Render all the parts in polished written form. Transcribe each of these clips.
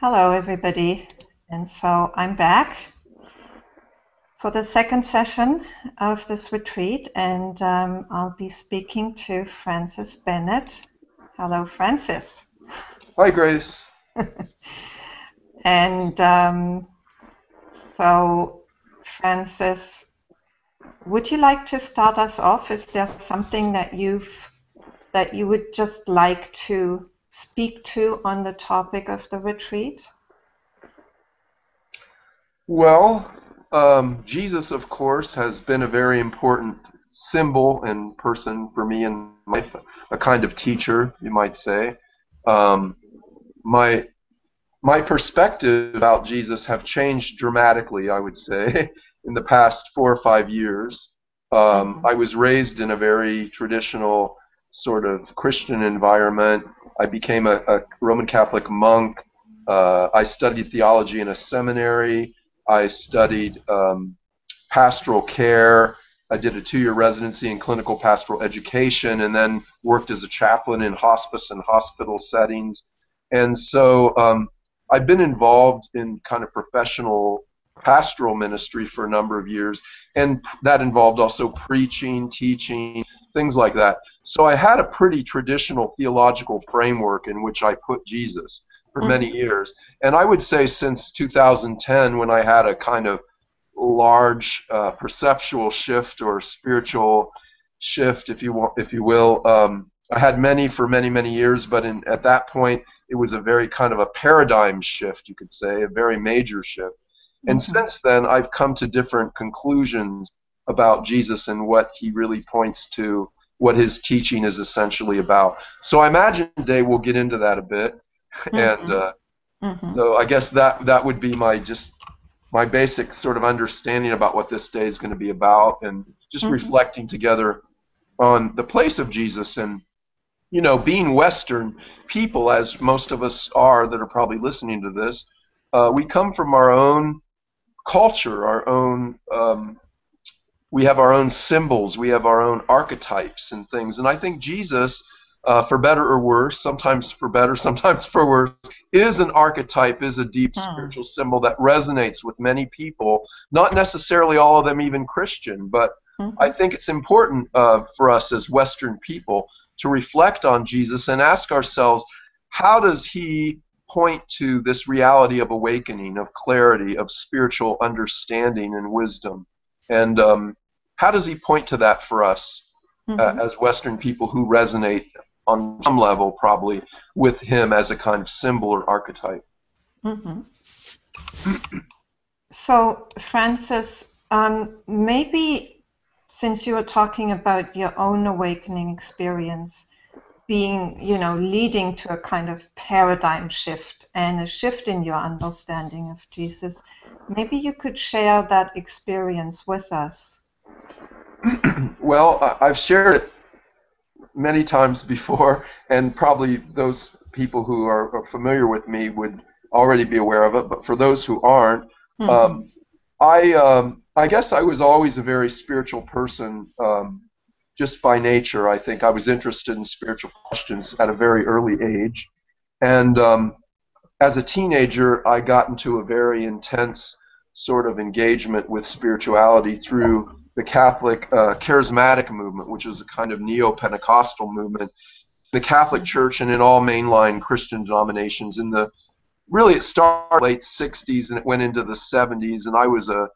Hello, everybody. And so I'm back for the second session of this retreat, and I'll be speaking to Francis Bennett. Hello, Francis. Hi, Grace. And so, Francis, would you like to start us off? Is there something that you would just like to speak to on the topic of the retreat? Well, Jesus, of course, has been a very important symbol and person for me in life, a kind of teacher, you might say. My perspective about Jesus have changed dramatically, I would say, in the past 4 or 5 years. I was raised in a very traditional sort of Christian environment. I became a Roman Catholic monk. I studied theology in a seminary. I studied pastoral care. I did a 2-year residency in clinical pastoral education, and then worked as a chaplain in hospice and hospital settings. And so I've been involved in kind of professional pastoral ministry for a number of years, and that involved also preaching, teaching, things like that. So I had a pretty traditional theological framework in which I put Jesus for many years. And I would say since 2010, when I had a kind of large perceptual shift or spiritual shift, if you will, I had many for many, many years, but at that point, it was a very kind of a paradigm shift, you could say, a very major shift. And since then, I've come to different conclusions about Jesus and what he really points to, what his teaching is essentially about. So I imagine today we'll get into that a bit. And so I guess that would be my basic sort of understanding about what this day is going to be about, and just reflecting together on the place of Jesus. And, you know, being Western people, as most of us are that are probably listening to this, we come from our own culture, our own, we have our own symbols, we have our own archetypes and things. And I think Jesus, for better or worse, sometimes for better, sometimes for worse, is an archetype, is a deep spiritual symbol that resonates with many people, not necessarily all of them even Christian, but I think it's important for us as Western people to reflect on Jesus and ask ourselves, how does he point to this reality of awakening, of clarity, of spiritual understanding and wisdom? And how does he point to that for us as Western people who resonate on some level probably with him as a kind of symbol or archetype? So, Francis, maybe since you were talking about your own awakening experience being, you know, leading to a kind of paradigm shift and a shift in your understanding of Jesus, maybe you could share that experience with us. Well, I've shared it many times before, and probably those people who are familiar with me would already be aware of it, but for those who aren't, I guess I was always a very spiritual person, just by nature. I think I was interested in spiritual questions at a very early age, and as a teenager, I got into a very intense sort of engagement with spirituality through the Catholic charismatic movement, which is a kind of neo-Pentecostal movement, the Catholic Church and in all mainline Christian denominations. Really it started late 60s and it went into the 70s, and I was a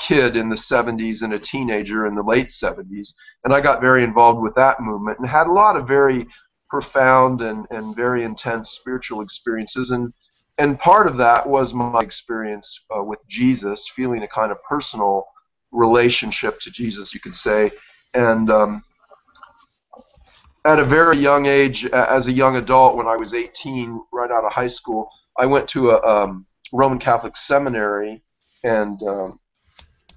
kid in the 70s and a teenager in the late 70s, and I got very involved with that movement and had a lot of very profound and very intense spiritual experiences, and part of that was my experience with Jesus, feeling a kind of personal relationship to Jesus, you could say. And at a very young age, as a young adult, when I was 18, right out of high school, I went to a Roman Catholic seminary and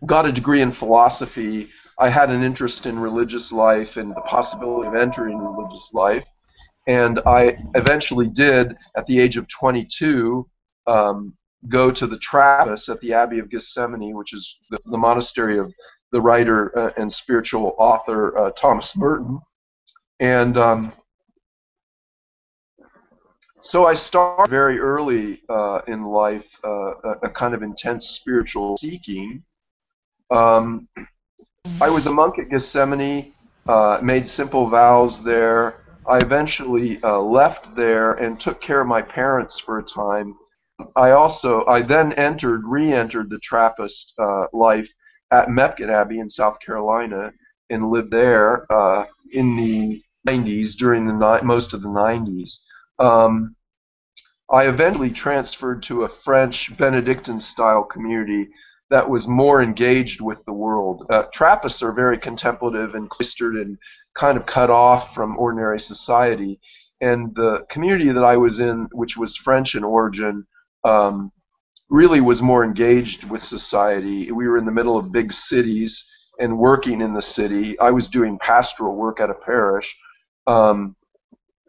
got a degree in philosophy. I had an interest in religious life and the possibility of entering religious life, and I eventually did, at the age of 22, go to the Trappist at the Abbey of Gethsemane, which is the monastery of the writer and spiritual author Thomas Merton. And So I started very early in life a kind of intense spiritual seeking. Um, I was a monk at Gethsemane, made simple vows there. I eventually left there and took care of my parents for a time. I then re-entered the Trappist life at Mepkin Abbey in South Carolina and lived there in the 90s during the most of the 90s. Um, I eventually transferred to a French Benedictine-style community that was more engaged with the world. Trappists are very contemplative and cloistered and kind of cut off from ordinary society. And the community that I was in, which was French in origin, um, really was more engaged with society. We were in the middle of big cities and working in the city. I was doing pastoral work at a parish. Um,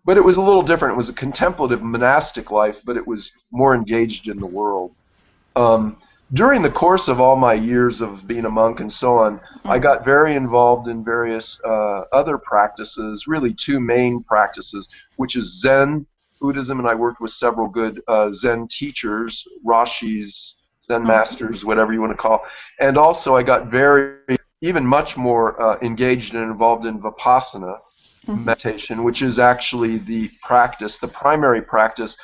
but it was a little different. It was a contemplative monastic life, but it was more engaged in the world. Um, During the course of all my years of being a monk and so on, I got very involved in various other practices, really two main practices, which is Zen Buddhism, and I worked with several good Zen teachers, Rashis, Zen masters, whatever you want to call. And also I got even much more engaged and involved in Vipassana meditation, which is actually the primary practice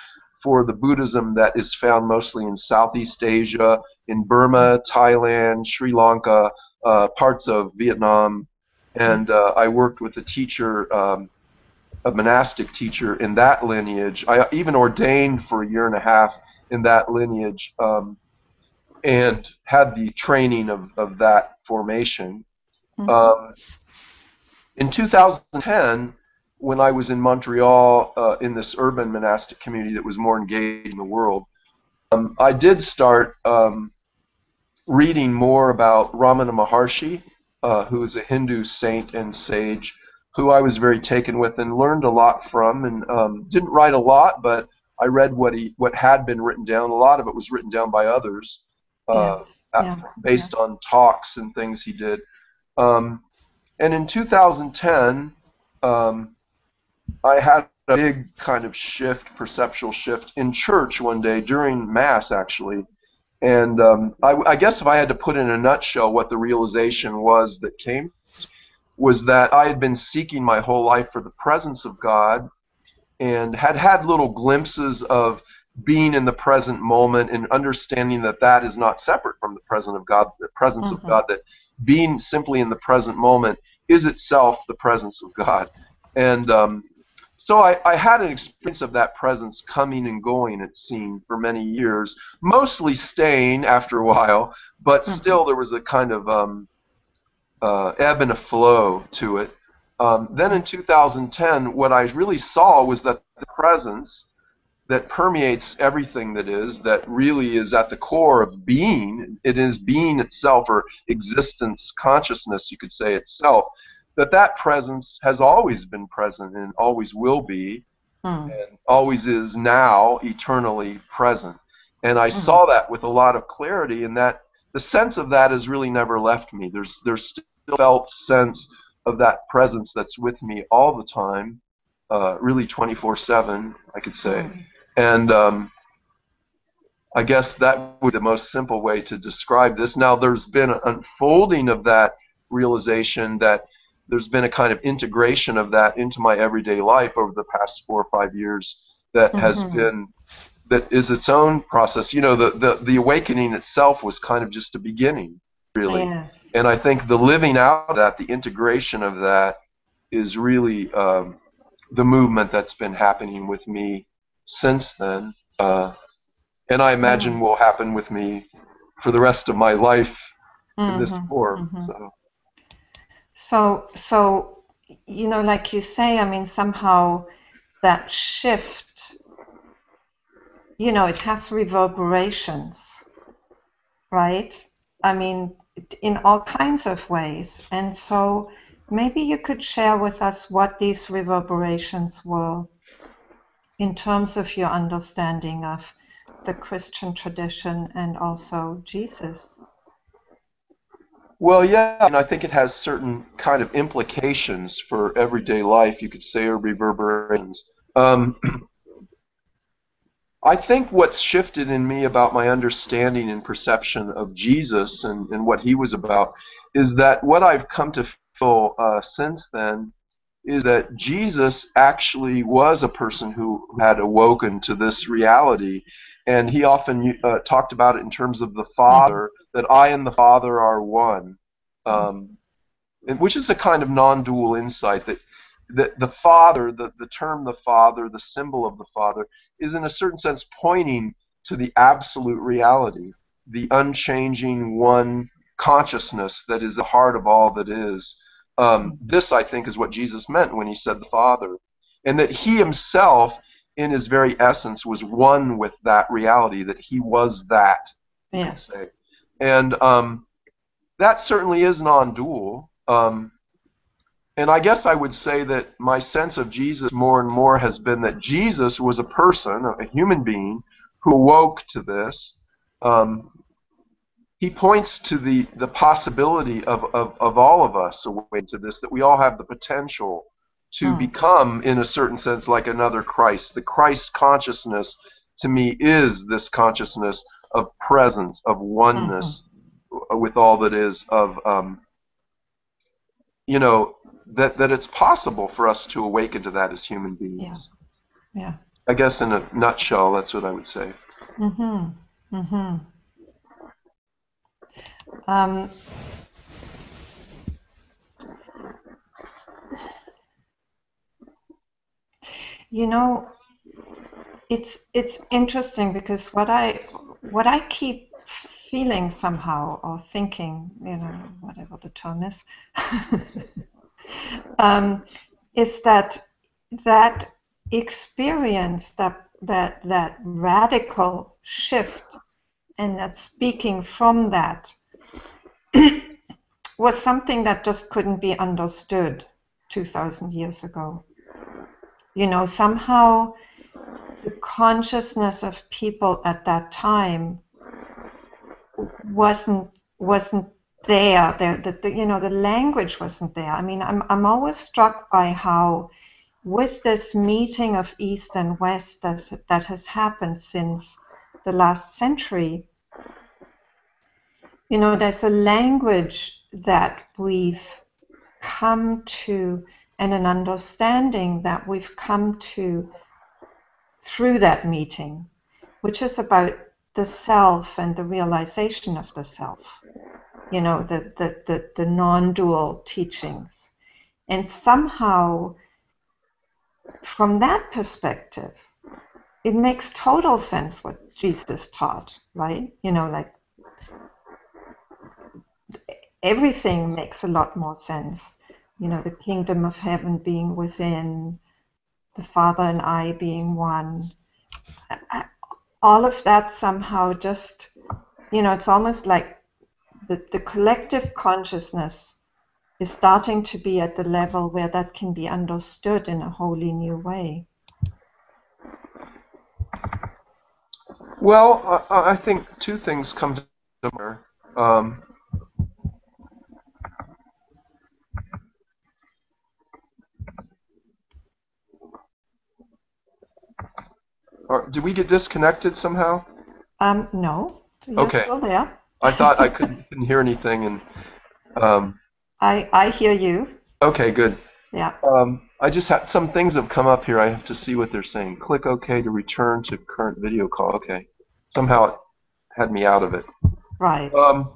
for the Buddhism that is found mostly in Southeast Asia, in Burma, Thailand, Sri Lanka, parts of Vietnam. And I worked with a teacher, a monastic teacher in that lineage. I even ordained for a year and a half in that lineage, and had the training of that formation. Um, in 2010, when I was in Montreal in this urban monastic community that was more engaged in the world, I did start reading more about Ramana Maharshi, who is a Hindu saint and sage, who I was very taken with and learned a lot from, and didn't write a lot, but I read what had been written down. A lot of it was written down by others, Yes. Yeah. based on talks and things he did. And in 2010, I had a big kind of perceptual shift in church one day during Mass, actually. And I guess if I had to put in a nutshell what the realization was that came, was that I had been seeking my whole life for the presence of God and had had little glimpses of being in the present moment and understanding that that is not separate from the presence of God, that being simply in the present moment is itself the presence of God. And so I had an experience of that presence coming and going, it seemed, for many years, mostly staying after a while, but still there was a kind of ebb and a flow to it. Then in 2010, what I really saw was that the presence that permeates everything that really is at the core of being, it is being itself, or existence, consciousness, you could say, itself, that presence has always been present and always will be, and always is now, eternally present. And I saw that with a lot of clarity, and that the sense of that has really never left me. There's still felt sense of that presence that's with me all the time, really 24/7, I could say. And I guess that would be the most simple way to describe this. Now, there's been an unfolding of that realization, that there's been a kind of integration of that into my everyday life over the past 4 or 5 years that is its own process. You know, the awakening itself was kind of just a beginning, really. Yes. And I think the living out of that, the integration of that, is really the movement that's been happening with me since then. And I imagine will happen with me for the rest of my life in this form. So, you know, like you say, I mean, somehow that shift, you know, it has reverberations, right? I mean, in all kinds of ways. And so maybe you could share with us what these reverberations were in terms of your understanding of the Christian tradition and also Jesus. Well, yeah, and I think it has certain kind of implications for everyday life, you could say, or reverberations. I think what's shifted in me about my understanding and perception of Jesus and what he was about is that what I've come to feel since then is that Jesus actually was a person who had awoken to this reality. And he often talked about it in terms of the Mm-hmm. Father, that I and the Father are one. Um, which is a kind of non-dual insight that the Father, the term the Father, the symbol of the Father, is in a certain sense pointing to the absolute reality, the unchanging one consciousness that is the heart of all that is. This, I think, is what Jesus meant when he said the Father, and that he himself, in his very essence, was one with that reality, that he was that, you could Yes. say. And that certainly is non-dual. And I guess I would say that my sense of Jesus more and more has been that Jesus was a person, a human being, who awoke to this. Um, he points to the possibility of all of us awakening to this, that we all have the potential to Mm. become, in a certain sense, like another Christ. The Christ consciousness, to me, is this consciousness of presence, of Mm-hmm. oneness with all that is, of you know, that it's possible for us to awaken to that as human Yeah. beings. Yeah. I guess in a nutshell, that's what I would say. Mm-hmm. Mm-hmm. Um, you know, it's interesting because what I keep feeling somehow or thinking, whatever the term is, um, is that experience, that radical shift, and that speaking from that was something that just couldn't be understood 2,000 years ago. Somehow the consciousness of people at that time wasn't there. The language wasn't there. I mean, I'm always struck by how, with this meeting of East and West that has happened since the last century, there's a language that we've come to, and an understanding that we've come to through that meeting, which is about the self and the realization of the self, the non-dual teachings. And somehow, from that perspective, it makes total sense what Jesus taught, right? Like everything makes a lot more sense. The kingdom of heaven being within, the Father and I being one. All of that somehow just, it's almost like the collective consciousness is starting to be at the level where that can be understood in a wholly new way. Well, I think two things come to mind. Um, did we get disconnected somehow? No, you're Okay. still there. I thought I couldn't hear anything, and I hear you. okay, good. Yeah. I just had some things have come up here. I have to see what they're saying. Click OK to return to current video call. Okay. Somehow it had me out of it. Right. Um,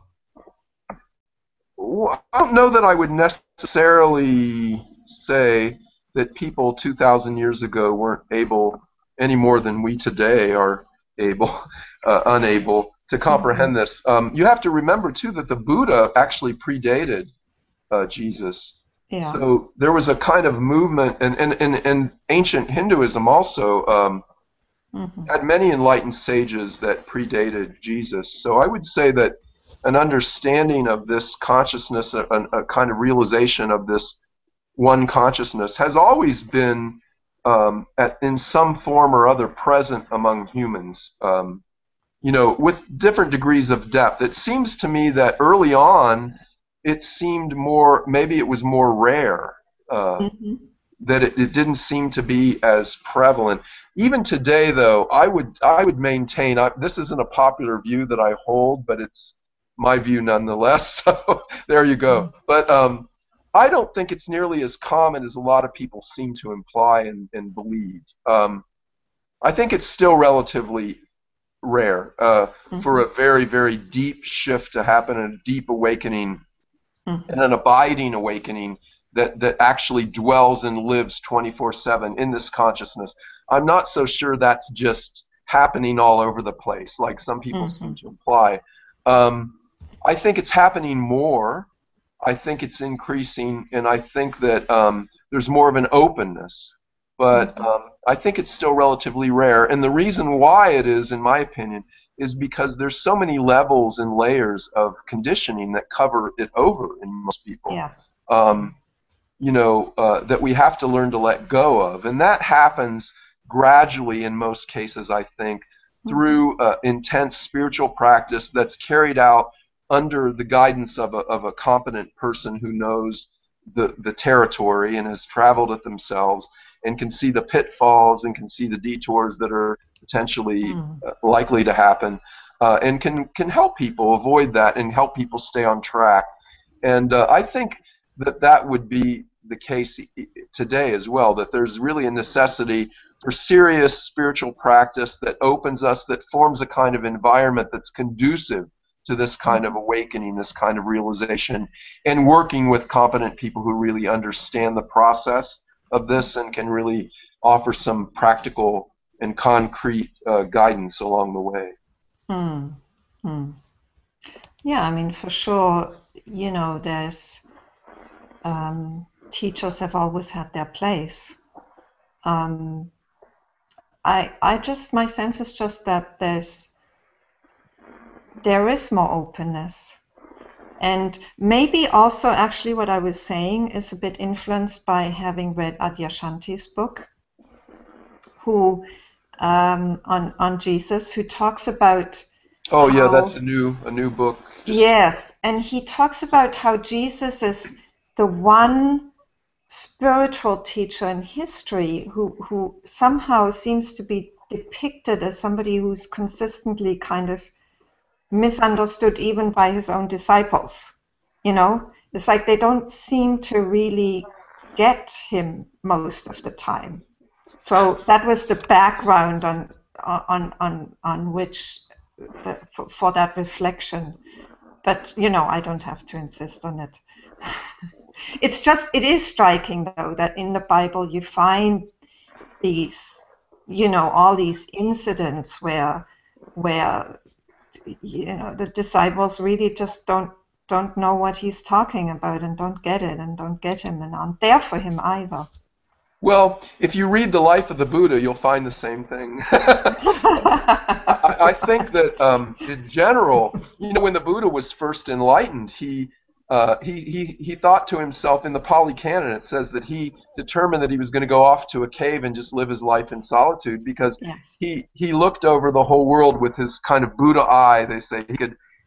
I don't know that I would necessarily say that people 2,000 years ago weren't able, any more than we today are able, unable to Mm-hmm. comprehend this. You have to remember too that the Buddha actually predated Jesus. Yeah. So there was a kind of movement, and ancient Hinduism also Mm-hmm. had many enlightened sages that predated Jesus. So I would say that an understanding of this consciousness, a kind of realization of this one consciousness, has always been in some form or other present among humans. With different degrees of depth. It seems to me that early on, it seemed more, maybe it was more rare. Mm-hmm. that it didn't seem to be as prevalent. Even today, though, I would maintain, this isn't a popular view that I hold, but it's my view nonetheless. So there you go. But I don't think it's nearly as common as a lot of people seem to imply and believe. I think it's still relatively rare for a very, very deep shift to happen and a deep awakening and an abiding awakening that actually dwells and lives 24/7 in this consciousness. I'm not so sure that's just happening all over the place, like some people seem to imply. I think it's happening more. I think it's increasing, and I think that there's more of an openness. But I think it's still relatively rare. And the reason why it is, in my opinion, is because there's so many levels and layers of conditioning that cover it over in most people. Yeah. That we have to learn to let go of. And that happens gradually in most cases, I think, through intense spiritual practice that's carried out under the guidance of a competent person who knows the territory and has traveled it themselves and can see the pitfalls and can see the detours that are potentially likely to happen, and can help people avoid that and help people stay on track. And I think that would be the case today as well, that there's really a necessity for serious spiritual practice that opens us, that forms a kind of environment that's conducive to this kind of awakening, this kind of realization, and working with competent people who really understand the process of this and can really offer some practical and concrete guidance along the way. Yeah, I mean, for sure, there's teachers have always had their place. My sense is just that there is more openness. And maybe also actually what I was saying is a bit influenced by having read Adyashanti's book, who on Jesus, who talks about yeah, that's a new book. Yes, and he talks about how Jesus is the one spiritual teacher in history who somehow seems to be depicted as somebody who's consistently kind of misunderstood even by his own disciples. It's like they don't seem to really get him most of the time. So that was the background on which for that reflection. But I don't have to insist on it. It is striking though that in the Bible you find these, all these incidents where the disciples really just don't know what he's talking about and don't get it and don't get him and aren't there for him either. Well, if you read the life of the Buddha, you'll find the same thing. I think that in general, when the Buddha was first enlightened, he thought to himself, in the Pali Canon, it says that he determined that he was going to go off to a cave and just live his life in solitude because he looked over the whole world with his kind of Buddha eye. They say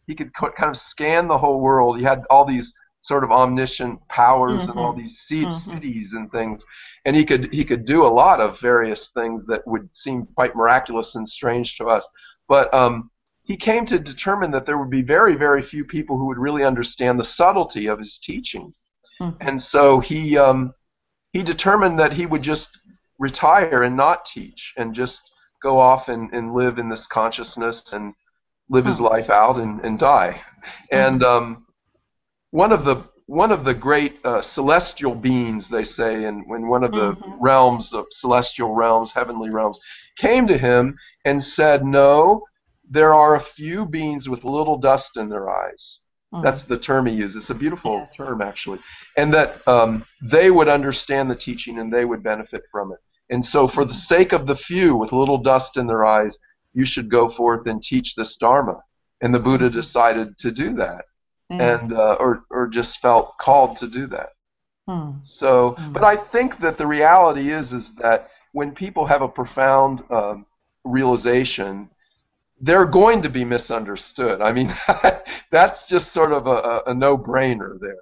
he could kind of scan the whole world. He had all these sort of omniscient powers and all these cities and things, and he could do a lot of various things that would seem quite miraculous and strange to us. But he came to determine that there would be very, very few people who would really understand the subtlety of his teaching. And so he determined that he would just retire and not teach and just go off and live in this consciousness and live his life out and die. And one of the great celestial beings, they say, and when one of the realms of celestial realms, heavenly realms, came to him and said, no, there are a few beings with little dust in their eyes. That's the term he uses. It's a beautiful term, actually. And that they would understand the teaching and they would benefit from it. And so for the sake of the few with little dust in their eyes, you should go forth and teach this Dharma. And the Buddha decided to do that. And or just felt called to do that. So, but I think that the reality is that when people have a profound realization, they're going to be misunderstood. I mean, that's just sort of a no-brainer there,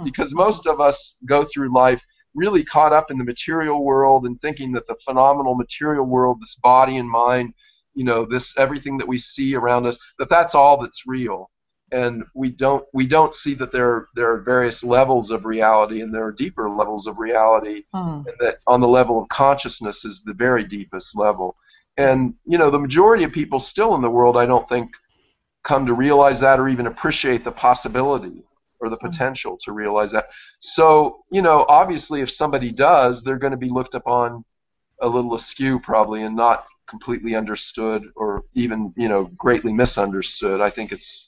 because most of us go through life really caught up in the material world and thinking that the phenomenal material world, this body and mind, this everything that we see around us, that's all that's real. And we don't see that there are various levels of reality, and there are deeper levels of reality, and that on the level of consciousness is the very deepest level. And the majority of people still in the world, I don't think, come to realize that or even appreciate the possibility or the potential to realize that. So, obviously if somebody does, they're going to be looked upon a little askew probably, and not completely understood, or even, greatly misunderstood. I think it's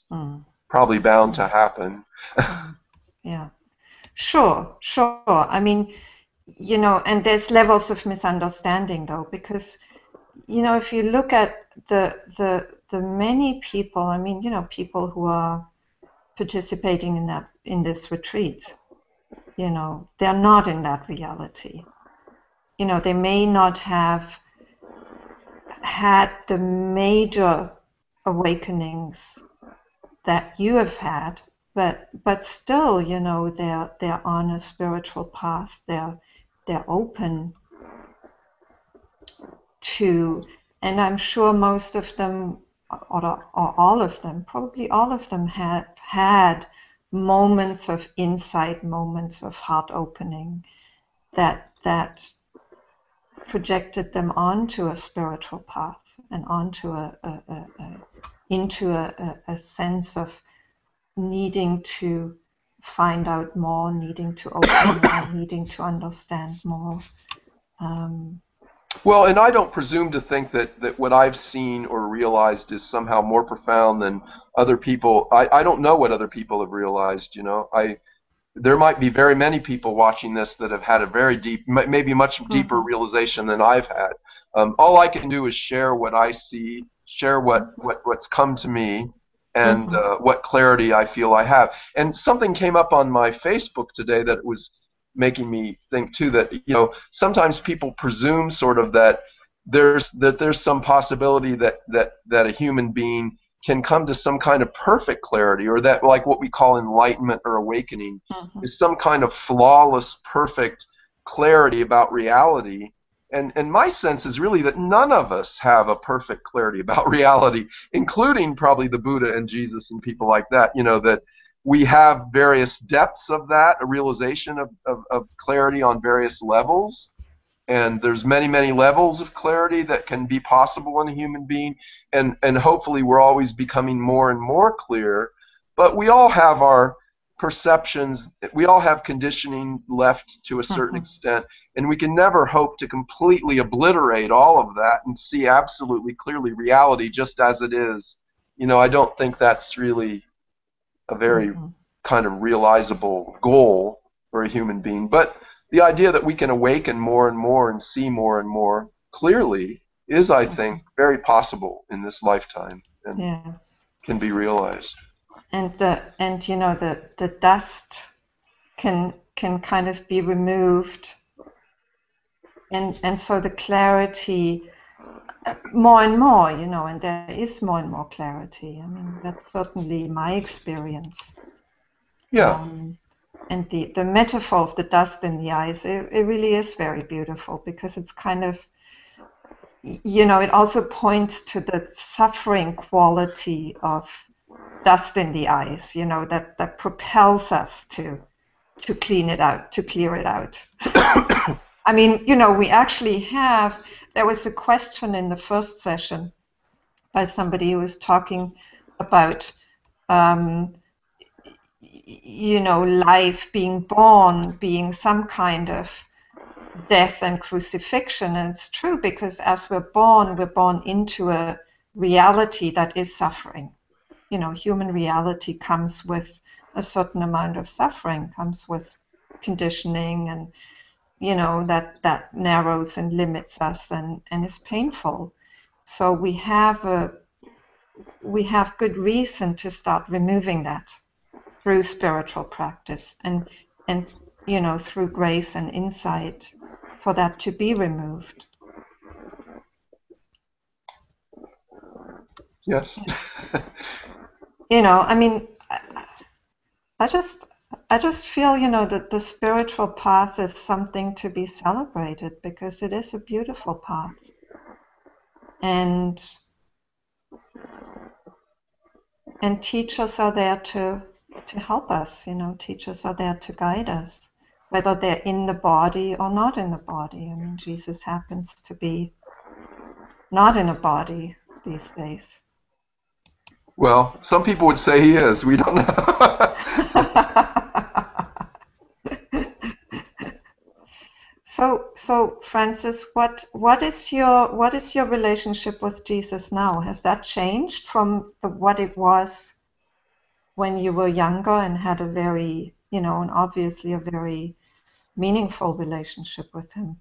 probably bound to happen. Yeah. Sure. I mean, and there's levels of misunderstanding though, because, if you look at the many people, I mean, people who are participating in this retreat, they're not in that reality. They may not have had the major awakenings that you have had, but still, they're on a spiritual path. They're open to, and I'm sure most of them, or all of them, probably all of them, have had moments of insight, moments of heart opening that projected them onto a spiritual path and onto into a sense of needing to find out more, needing to open more, needing to understand more. Well, and I don't presume to think that what I've seen or realized is somehow more profound than other people. I don't know what other people have realized, There might be very many people watching this that have had a very deep, maybe much deeper realization than I've had. All I can do is share what I see, share what's come to me, and what clarity I feel I have. And something came up on my Facebook today that was making me think too, that sometimes people presume sort of that there's some possibility that a human being can come to some kind of perfect clarity, or that, like, what we call enlightenment or awakening is some kind of flawless, perfect clarity about reality. And my sense is really that none of us have a perfect clarity about reality, including probably the Buddha and Jesus and people like that, that we have various depths of that, a realization of clarity on various levels. And there's many, many levels of clarity that can be possible in a human being. And hopefully we're always becoming more and more clear. But we all have our perceptions. We all have conditioning left to a certain extent. And we can never hope to completely obliterate all of that and see absolutely clearly reality just as it is. I don't think that's really a very kind of realizable goal for a human being. But the idea that we can awaken more and more and see more and more clearly is, I think, very possible in this lifetime, and can be realized. And the dust can kind of be removed, and so the clarity more and more, and there is more and more clarity. I mean, that's certainly my experience. Yeah. And the metaphor of the dust in the eyes, it really is very beautiful, because it's kind of, it also points to the suffering quality of dust in the eyes, that propels us to clean it out, to clear it out. I mean, we actually there was a question in the first session by somebody who was talking about, life, being born, being some kind of death and crucifixion. And it's true, because as we're born into a reality that is suffering. Human reality comes with a certain amount of suffering, comes with conditioning, and that narrows and limits us and is painful. So we have good reason to start removing that through spiritual practice, and through grace and insight, for that to be removed. Yes. I mean, I just feel, that the spiritual path is something to be celebrated because it is a beautiful path. And teachers are there to help us, teachers are there to guide us, whether they're in the body or not in the body. I mean, Jesus happens to be not in a body these days. Well, some people would say he is. We don't know. So Francis, what is your relationship with Jesus now? Has that changed from what it was when you were younger and had a very, and obviously a very meaningful relationship with him?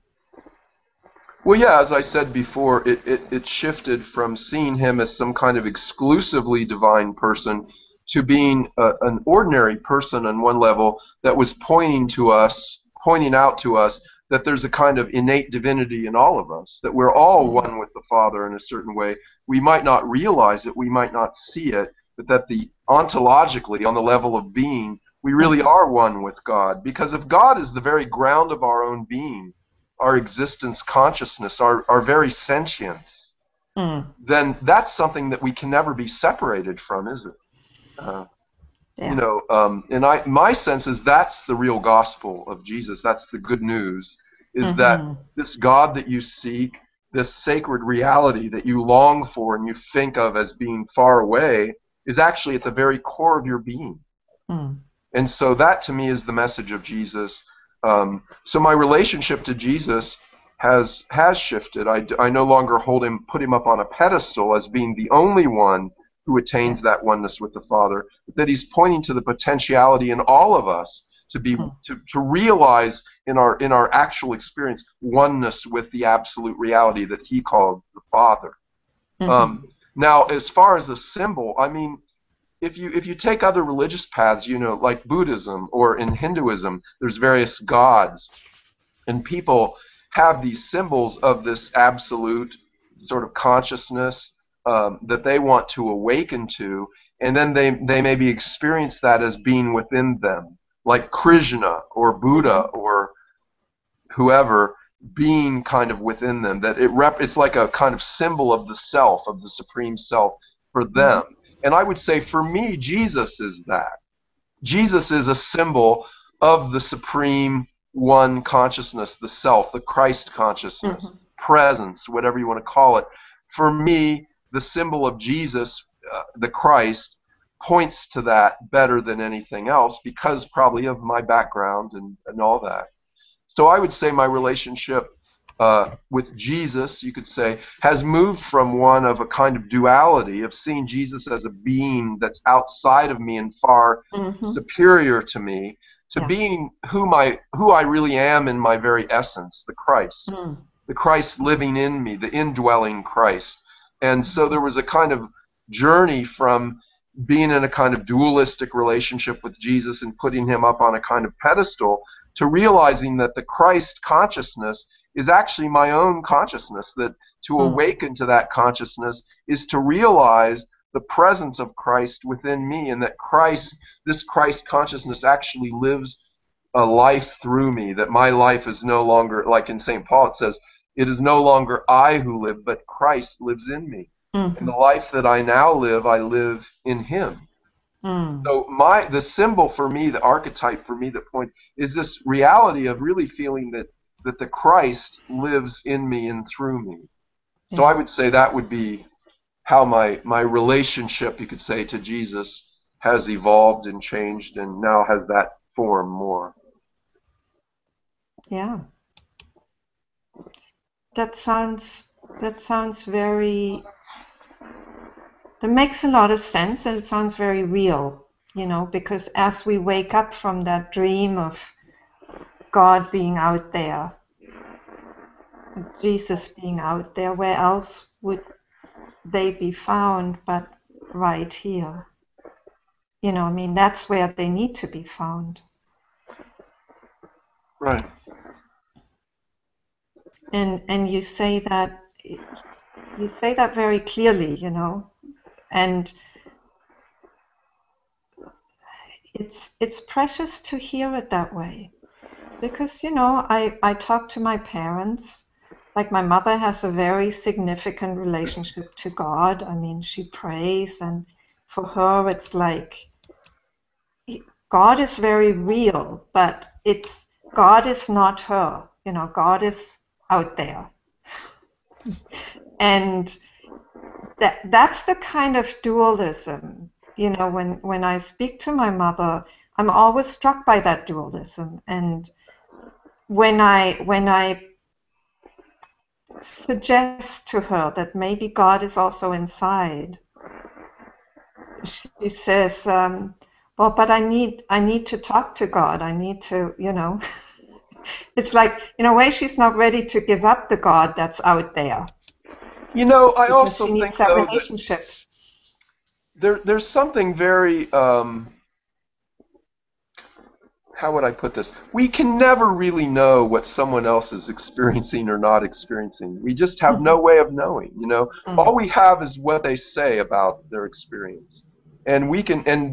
Well, yeah, as I said before, it shifted from seeing him as some kind of exclusively divine person to being an ordinary person on one level that was pointing out to us that there's a kind of innate divinity in all of us, that we're all one with the Father in a certain way. We might not realize it, we might not see it, but that ontologically, on the level of being, we really are one with God. Because if God is the very ground of our own being, our existence, consciousness, our very sentience, then that's something that we can never be separated from, is it? My sense is that's the real gospel of Jesus. That's the good news, is that this God that you seek, this sacred reality that you long for and you think of as being far away, is actually at the very core of your being. And so that to me is the message of Jesus. So my relationship to Jesus has shifted. I no longer put him up on a pedestal as being the only one who attains that oneness with the Father, but that he's pointing to the potentiality in all of us to realize in our actual experience oneness with the absolute reality that he called the Father. Now, as far as a symbol, I mean, if you take other religious paths, like Buddhism or in Hinduism, there's various gods, and people have these symbols of this absolute sort of consciousness that they want to awaken to, and then they maybe experience that as being within them, like Krishna or Buddha or whoever being kind of within them. That it's like a kind of symbol of the self, of the supreme self for them. And I would say for me, Jesus is that. Jesus is a symbol of the supreme one consciousness, the self, the Christ consciousness, presence, whatever you want to call it. For me, the symbol of Jesus, the Christ, points to that better than anything else because probably of my background and all that. So I would say my relationship with Jesus, you could say, has moved from one of a kind of duality of seeing Jesus as a being that's outside of me and far superior to me, to being who I really am in my very essence, the Christ. The Christ living in me, the indwelling Christ. And so there was a kind of journey from being in a kind of dualistic relationship with Jesus and putting him up on a kind of pedestal to realizing that the Christ consciousness is actually my own consciousness, that to awaken to that consciousness is to realize the presence of Christ within me, and that this Christ consciousness actually lives a life through me, that my life is no longer, like in St. Paul it says, it is no longer I who live, but Christ lives in me. And the life that I now live, I live in him. So the symbol for me, the archetype for me, the point, is this reality of really feeling that the Christ lives in me and through me. So I would say that would be how my relationship, you could say, to Jesus has evolved and changed and now has that form more. Yeah. That sounds very, that makes a lot of sense, and it sounds very real, because as we wake up from that dream of God being out there, Jesus being out there, where else would they be found but right here? I mean, that's where they need to be found. Right. And you say that very clearly, and it's precious to hear it that way. Because, I talk to my parents. Like my mother has a very significant relationship to God. I mean, she prays, and for her, it's like God is very real, but God is not her. God is out there. And that's the kind of dualism. When I speak to my mother, I'm always struck by that dualism. And when I suggest to her that maybe God is also inside, she says, well, but I need to talk to God. I need to, it's like, in a way, she's not ready to give up the God that's out there. I Because also she needs think, that though, relationship. that there's something very, how would I put this? We can never really know what someone else is experiencing or not experiencing. We just have no way of knowing, All we have is what they say about their experience. And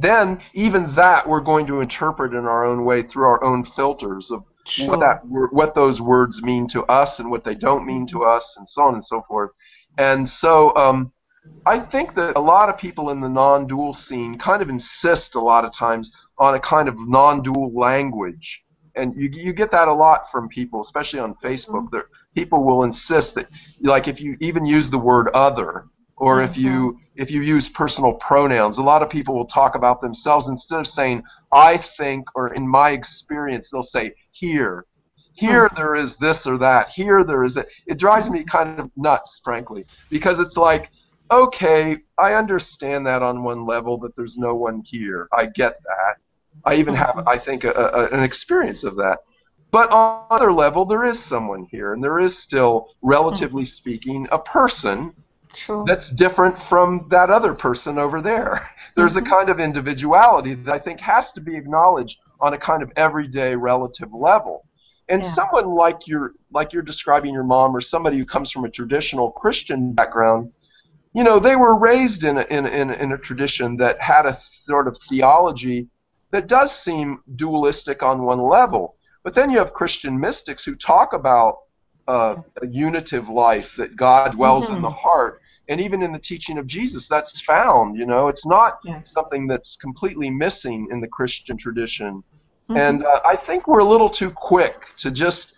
then even that we're going to interpret in our own way through our own filters of Sure. what those words mean to us and what they don't mean to us, and so on and so forth. And so I think that a lot of people in the non-dual scene kind of insist a lot of times on a kind of non-dual language. And you get that a lot from people, especially on Facebook. People will insist that, like, if you even use the word other, or if you use personal pronouns, a lot of people will talk about themselves instead of saying I think, or in my experience, they'll say here. Here there is this or that. Here there is that. It drives me kind of nuts, frankly, because it's like, okay, I understand that on one level, that there's no one here. I get that. I even have, I think, an experience of that. But on another level, there is someone here, and there is still, relatively speaking, a person that's different from that other person over there. There's a kind of individuality that I think has to be acknowledged on a kind of everyday relative level. And someone like you're describing your mom, or somebody who comes from a traditional Christian background, they were raised in a tradition that had a sort of theology that does seem dualistic on one level. But then you have Christian mystics who talk about a unitive life, that God dwells in the heart. And even in the teaching of Jesus, that's found. It's not something that's completely missing in the Christian tradition. And I think we're a little too quick to just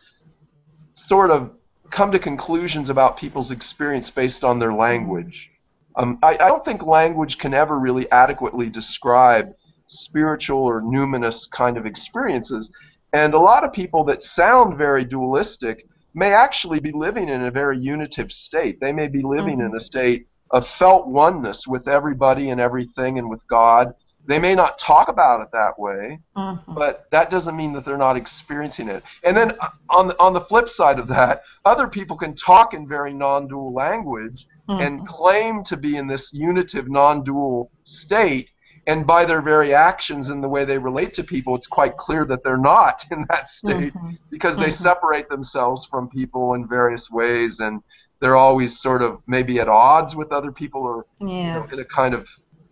sort of come to conclusions about people's experience based on their language. I don't think language can ever really adequately describe spiritual or numinous kind of experiences. And a lot of people that sound very dualistic may actually be living in a very unitive state. They may be living in a state of felt oneness with everybody and everything and with God. They may not talk about it that way, but that doesn't mean that they're not experiencing it. And then on the flip side of that, other people can talk in very non-dual language and claim to be in this unitive non-dual state, and by their very actions and the way they relate to people, it's quite clear that they're not in that state, because they separate themselves from people in various ways, and they're always sort of maybe at odds with other people, or in a kind of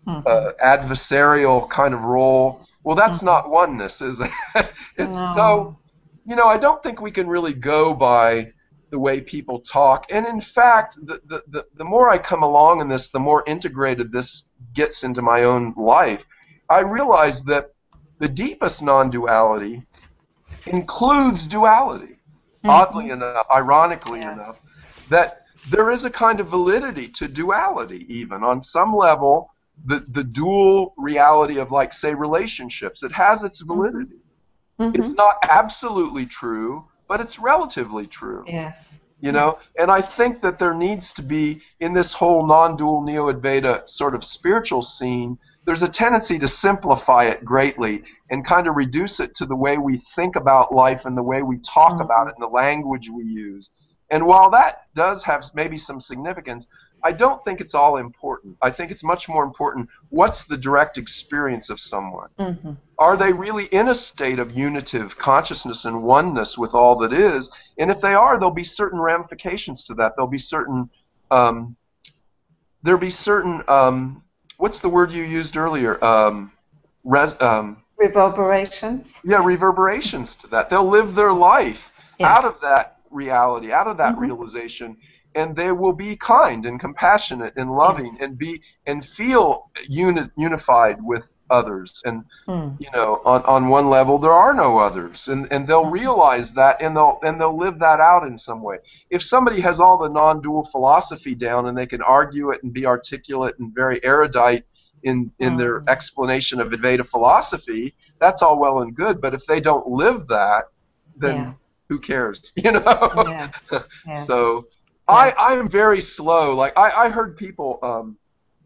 adversarial kind of role. Well, that's not oneness, is it? So, I don't think we can really go by the way people talk. And in fact, the more I come along in this, the more integrated this gets into my own life. I realize that the deepest non-duality includes duality. Oddly enough, ironically enough, that there is a kind of validity to duality, even on some level. The dual reality of, like, say, relationships, it has its validity. It's not absolutely true, but it's relatively true. And I think that there needs to be, in this whole non-dual Neo-Advaita sort of spiritual scene, there's a tendency to simplify it greatly and kind of reduce it to the way we think about life and the way we talk about it and the language we use. And while that does have maybe some significance, I don't think it's all important. I think it's much more important, what's the direct experience of someone? Are they really in a state of unitive consciousness and oneness with all that is? And if they are, there'll be certain ramifications to that. There'll be certain, what's the word you used earlier? Reverberations. Yeah, reverberations to that. They'll live their life out Yes. of that reality, out of that realization, and they will be kind and compassionate and loving Yes. and feel unified with others. And Mm. on one level there are no others, and they'll realize that, and they'll live that out in some way. If somebody has all the non-dual philosophy down and they can argue it and be articulate and very erudite in their explanation of Advaita philosophy, that's all well and good. But if they don't live that, Yeah. then who cares? You know. Yes. Yes. So Yeah. I am very slow. Like I heard people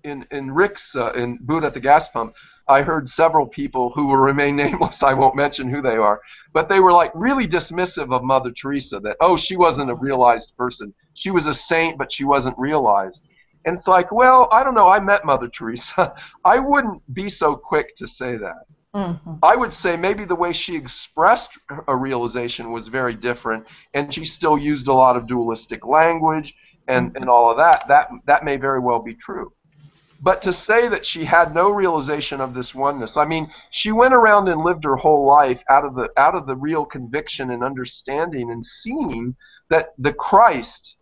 in Rick's in Buddha at the gas pump. I heard several people who will remain nameless. I won't mention who they are, but they were like really dismissive of Mother Teresa. That, oh, she wasn't a realized person. She was a saint, but she wasn't realized. And it's like, well, I don't know. I met Mother Teresa. I wouldn't be so quick to say that. Mm-hmm. I would say maybe the way she expressed a realization was very different, and she still used a lot of dualistic language and all of that. That may very well be true. But to say that she had no realization of this oneness, I mean, she went around and lived her whole life out of the real conviction and understanding and seeing that the Christ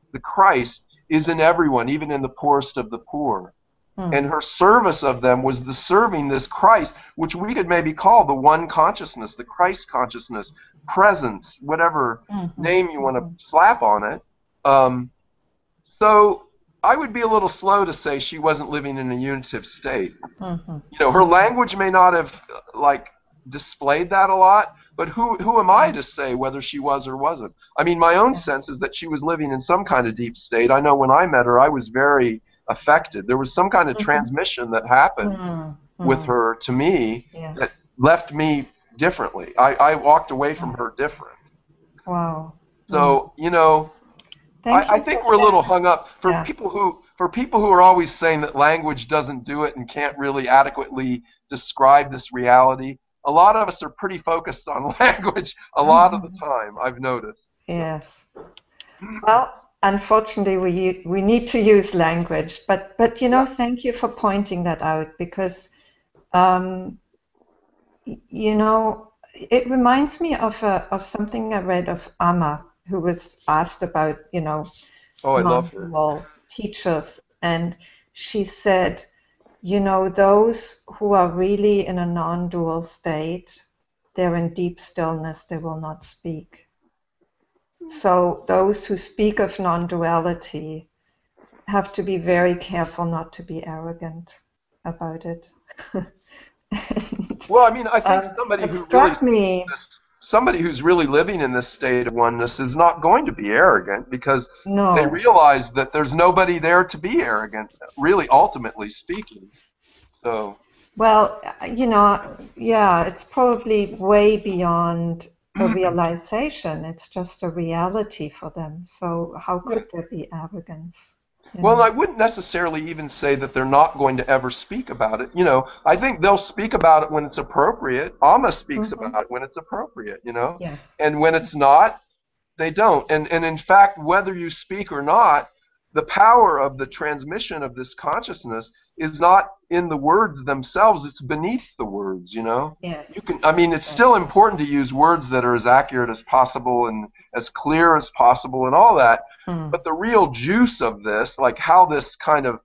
is in everyone, even in the poorest of the poor. And her service of them was the serving this Christ, which we could maybe call the one consciousness, the Christ consciousness, presence, whatever name you want to slap on it. So I would be a little slow to say she wasn't living in a unitive state. Her language may not have displayed that a lot, but who am I to say whether she was or wasn't? I mean, my own sense is that she was living in some kind of deep state. I know when I met her, I was very affected. There was some kind of transmission that happened with her to me that left me differently. I walked away from her different. Wow. So, I think we're a little hung up for people who are always saying that language doesn't do it and can't really adequately describe this reality. A lot of us are pretty focused on language a lot of the time, I've noticed. Yes. Well, unfortunately, we need to use language, but thank you for pointing that out, because it reminds me of something I read of Amma, who was asked about Oh, I love her. non-dual teachers, and she said, those who are really in a non-dual state, they're in deep stillness, they will not speak. So those who speak of non-duality have to be very careful not to be arrogant about it. Well, I mean, I think somebody who's really living in this state of oneness is not going to be arrogant, because they realize that there's nobody there to be arrogant, really, ultimately speaking. So. Well, it's probably way beyond a realization. It's just a reality for them. So how could there be arrogance? Well, I wouldn't necessarily even say that they're not going to ever speak about it. I think they'll speak about it when it's appropriate. Amma speaks about it when it's appropriate, Yes. And when it's not, they don't. And in fact, whether you speak or not, the power of the transmission of this consciousness is not in the words themselves, it's beneath the words, Yes. It's still important to use words that are as accurate as possible and as clear as possible and all that, but the real juice of this, like how this kind of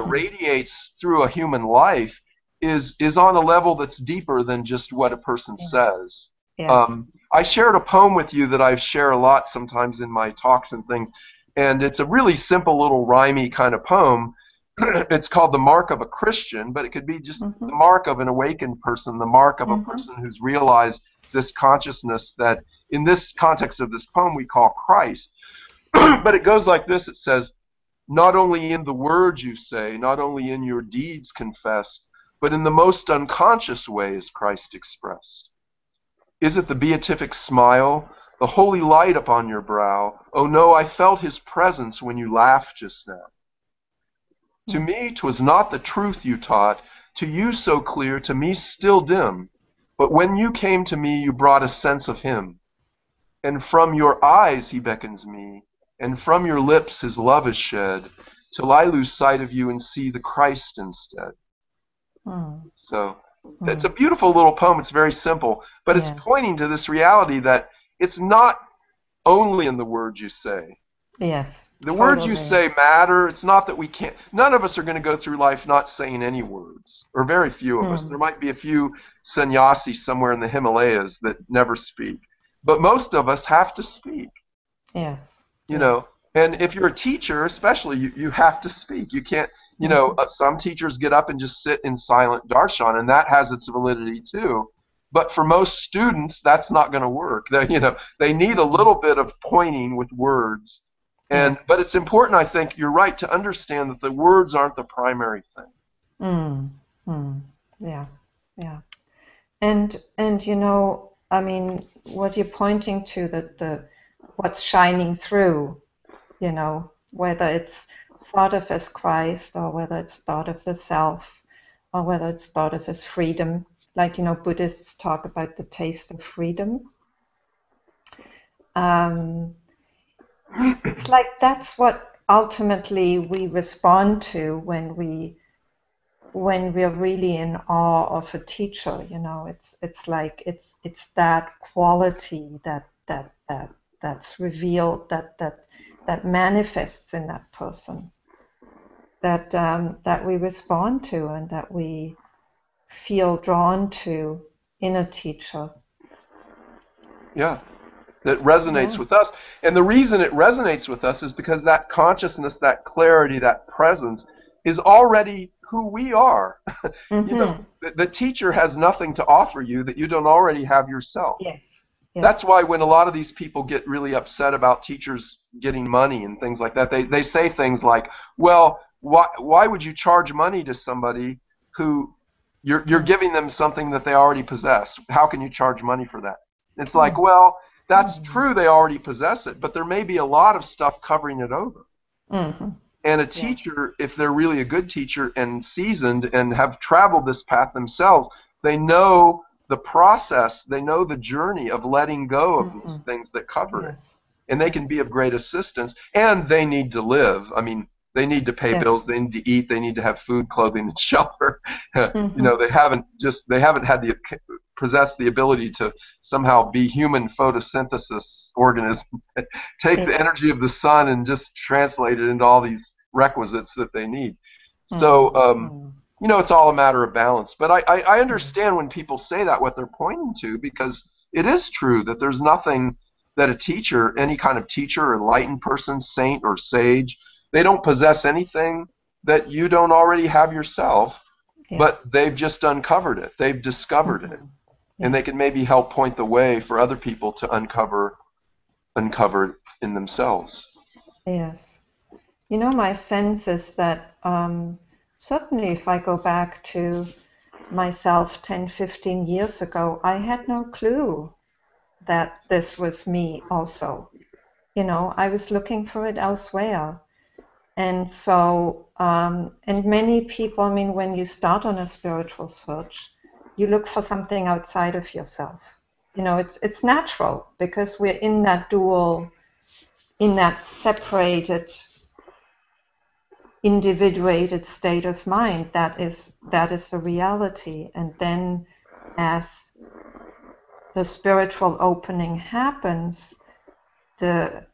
radiates through a human life, is on a level that's deeper than just what a person says. Yes. I shared a poem with you that I share a lot sometimes in my talks and things, and it's a really simple little rhymey kind of poem. It's called The Mark of a Christian, but it could be just the mark of an awakened person, the mark of a person who's realized this consciousness that in this context of this poem we call Christ. But it goes like this. It says, "Not only in the words you say, not only in your deeds confess, but in the most unconscious way is Christ expressed. Is it the beatific smile, the holy light upon your brow? Oh no, I felt his presence when you laughed just now. To me 'twas not the truth you taught, to you so clear, to me still dim. But when you came to me, you brought a sense of him. And from your eyes he beckons me, and from your lips his love is shed, till I lose sight of you and see the Christ instead." So It's a beautiful little poem. It's very simple, but it's Yes. pointing to this reality that it's not only in the words you say. Yes. The words you Totally. say matter. It's not that we can't. None of us are going to go through life not saying any words, or very few of us. There might be a few sannyasis somewhere in the Himalayas that never speak, but most of us have to speak. Yes. You know, Yes. and if you're Yes. a teacher, especially, you have to speak. You can't. Some teachers get up and just sit in silent darshan, and that has its validity too. But for most students, that's not going to work. They need a little bit of pointing with words, but Yes. it's important. I think you're right to understand that the words aren't the primary thing. Mm. Mm. Yeah. Yeah. And I mean, what you're pointing to, that the what's shining through, whether it's thought of as Christ, or whether it's thought of the self, or whether it's thought of as freedom. Like, Buddhists talk about the taste of freedom. Um, it's like that's what ultimately we respond to when we're really in awe of a teacher. It's like it's that quality that's revealed, that manifests in that person, that we respond to, and that we feel drawn to in a teacher. Yeah, that resonates Yeah. with us. And the reason it resonates with us is because that consciousness, that clarity, that presence is already who we are. Mm-hmm. The teacher has nothing to offer you that you don't already have yourself. Yes. That's Yes. why when a lot of these people get really upset about teachers getting money and things like that, they say things like, well, why would you charge money to somebody who you're giving them something that they already possess? How can you charge money for that? It's like, Oh. well, that's Mm-hmm. true, they already possess it, but there may be a lot of stuff covering it over. Mm-hmm. And a Yes. teacher, if they're really a good teacher and seasoned and have traveled this path themselves, they know the process, they know the journey of letting go of Mm-hmm. these things that cover it. Yes. And they can be Yes. of great assistance. And they need to live. I mean, they need to pay bills, Yes. they need to eat, they need to have food, clothing, and shelter. Mm-hmm. They haven't had the possessed the ability to somehow be human photosynthesis organisms, take the Yeah. energy of the sun and just translate it into all these requisites that they need. So, Mm-hmm. it's all a matter of balance. But I Yes. understand when people say that, what they're pointing to, because it is true that there's nothing that a teacher, any kind of teacher, enlightened person, saint, or sage, they don't possess anything that you don't already have yourself, but Yes. they've just uncovered it. They've discovered it. Mm-hmm. And they can Yes. maybe help point the way for other people to uncover it in themselves. Yes. My sense is that certainly if I go back to myself 10, 15 years ago, I had no clue that this was me also. I was looking for it elsewhere. And so, and many people, I mean, when you start on a spiritual search, you look for something outside of yourself. It's natural because we're in that dual, in that separated, individuated state of mind. That is the reality. And then as the spiritual opening happens, the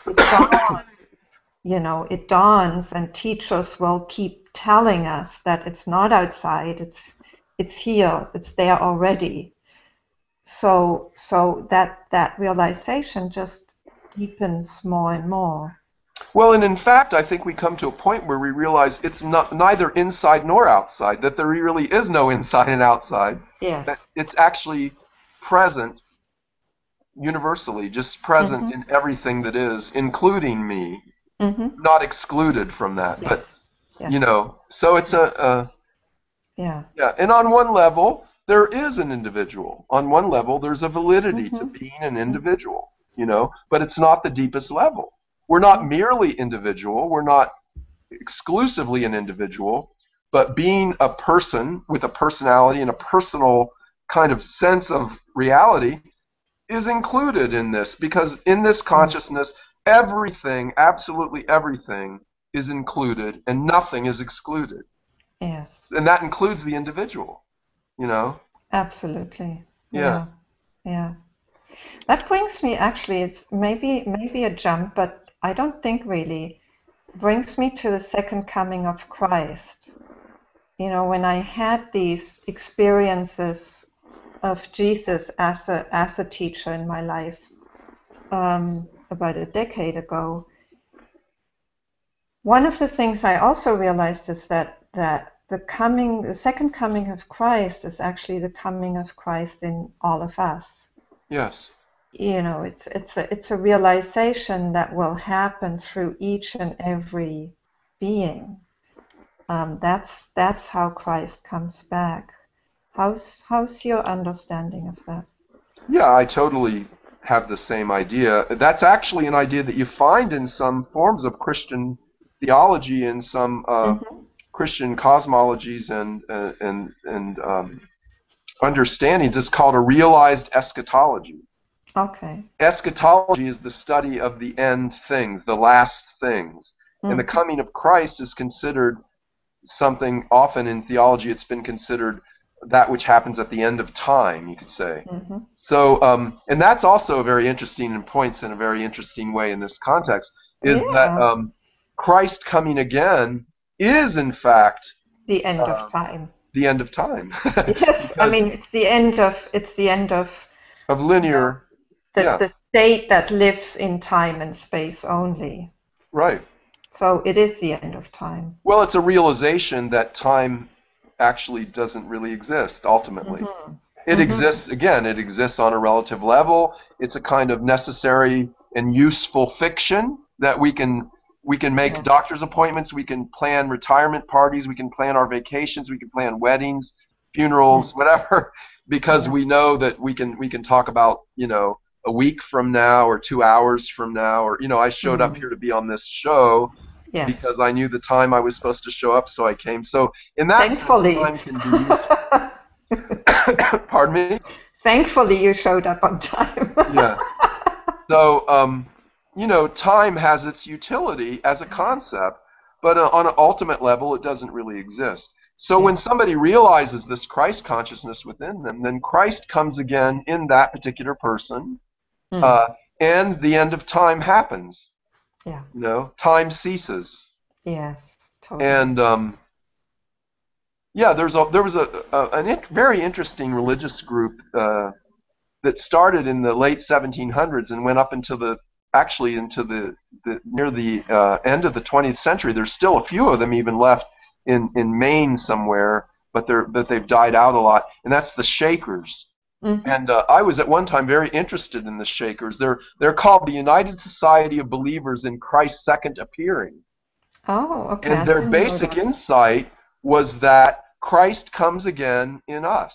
it dawns, it dawns, and teachers will keep telling us that it's not outside, it's here, it's there already. So that realization just deepens more and more. Well, and in fact, I think we come to a point where we realize it's not neither inside nor outside, that there really is no inside and outside, that Yes. it's actually present universally, just present Mm-hmm. in everything that is, including me, Mm-hmm. not excluded from that. But, Yes. Yes. so it's Yeah. yeah, and on one level, there is an individual. On one level, there's a validity to Mm-hmm. being an individual, but it's not the deepest level. We're not Mm-hmm. merely individual. We're not exclusively an individual, but being a person with a personality and a personal kind of sense of reality is included in this, because in this consciousness, everything, absolutely everything, is included and nothing is excluded. Yes. And that includes the individual. you know? Absolutely. Yeah. Yeah. Yeah. That brings me actually, it's maybe a jump, but I don't think really, brings me to the second coming of Christ. You know, when I had these experiences of Jesus as a teacher in my life, about a decade ago, one of the things I also realized is that the second coming of Christ is actually the coming of Christ in all of us. Yes. You know, it's a realization that will happen through each and every being. That's how Christ comes back. How's your understanding of that? Yeah, I totally have the same idea. That's actually an idea that you find in some forms of Christian theology and some Mm-hmm. Christian cosmologies and understandings. It's called a realized eschatology. Okay. Eschatology is the study of the end things, the last things. And the Mm-hmm. coming of Christ is considered something, often in theology, it's been considered that which happens at the end of time, you could say. Mm-hmm. So, and that's also very interesting and points in a very interesting way in this context, is that Yeah. Christ coming again is, in fact, The end of uh, time. the end of time. Yes, I Because mean it's the end of of you know linear, the yeah, the state that lives in time and space only. right. So it is the end of time. Well, it's a realization that time actually doesn't really exist, ultimately. Mm-hmm. It Mm-hmm. exists, again, it exists on a relative level. It's a kind of necessary and useful fiction that we can make Yes. doctor's appointments, we can plan retirement parties, we can plan our vacations, we can plan weddings, funerals, Mm. whatever, because Yeah. we know that we can talk about, a week from now or 2 hours from now, or I showed up Mm. here to be on this show Yes. because I knew the time I was supposed to show up, so I came. So in that sense, Thankfully. time can be used. Pardon me? Thankfully you showed up on time. Yeah. So, time has its utility as a concept, but on an ultimate level, it doesn't really exist. So when Yes. somebody realizes this Christ consciousness within them, then Christ comes again in that particular person, Mm. uh, and the end of time happens. Yeah. Time ceases. Yes. Totally. And yeah, there was a very interesting religious group that started in the late 1700s and went up into the near the end of the 20th century. There's still a few of them even left in Maine somewhere, but they've died out a lot. And that's the Shakers. Mm-hmm. And I was at one time very interested in the Shakers. They're called the United Society of Believers in Christ's Second Appearing. Oh, okay. And I their didn't know basic that. insight was that Christ comes again in us.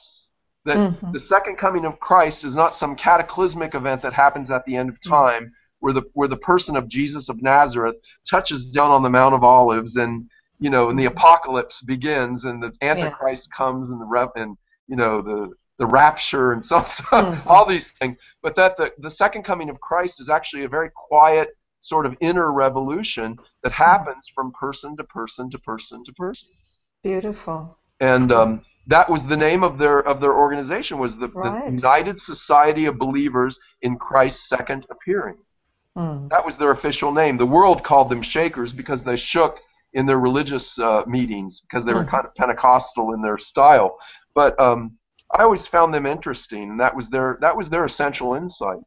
That Mm-hmm. the second coming of Christ is not some cataclysmic event that happens at the end of Yes. time where the person of Jesus of Nazareth touches down on the Mount of Olives and the Mm-hmm. apocalypse begins and the Yes. Antichrist comes and the rapture and so Mm-hmm. all these things. But that the second coming of Christ is actually a very quiet sort of inner revolution that Mm. happens from person to person to person to person. Beautiful. And that was the name of their organization, was the Right. United Society of Believers in Christ's Second Appearing. Mm. That was their official name. The world called them Shakers because they shook in their religious meetings because they were Mm-hmm. kind of Pentecostal in their style. But I always found them interesting, and that was their essential insight.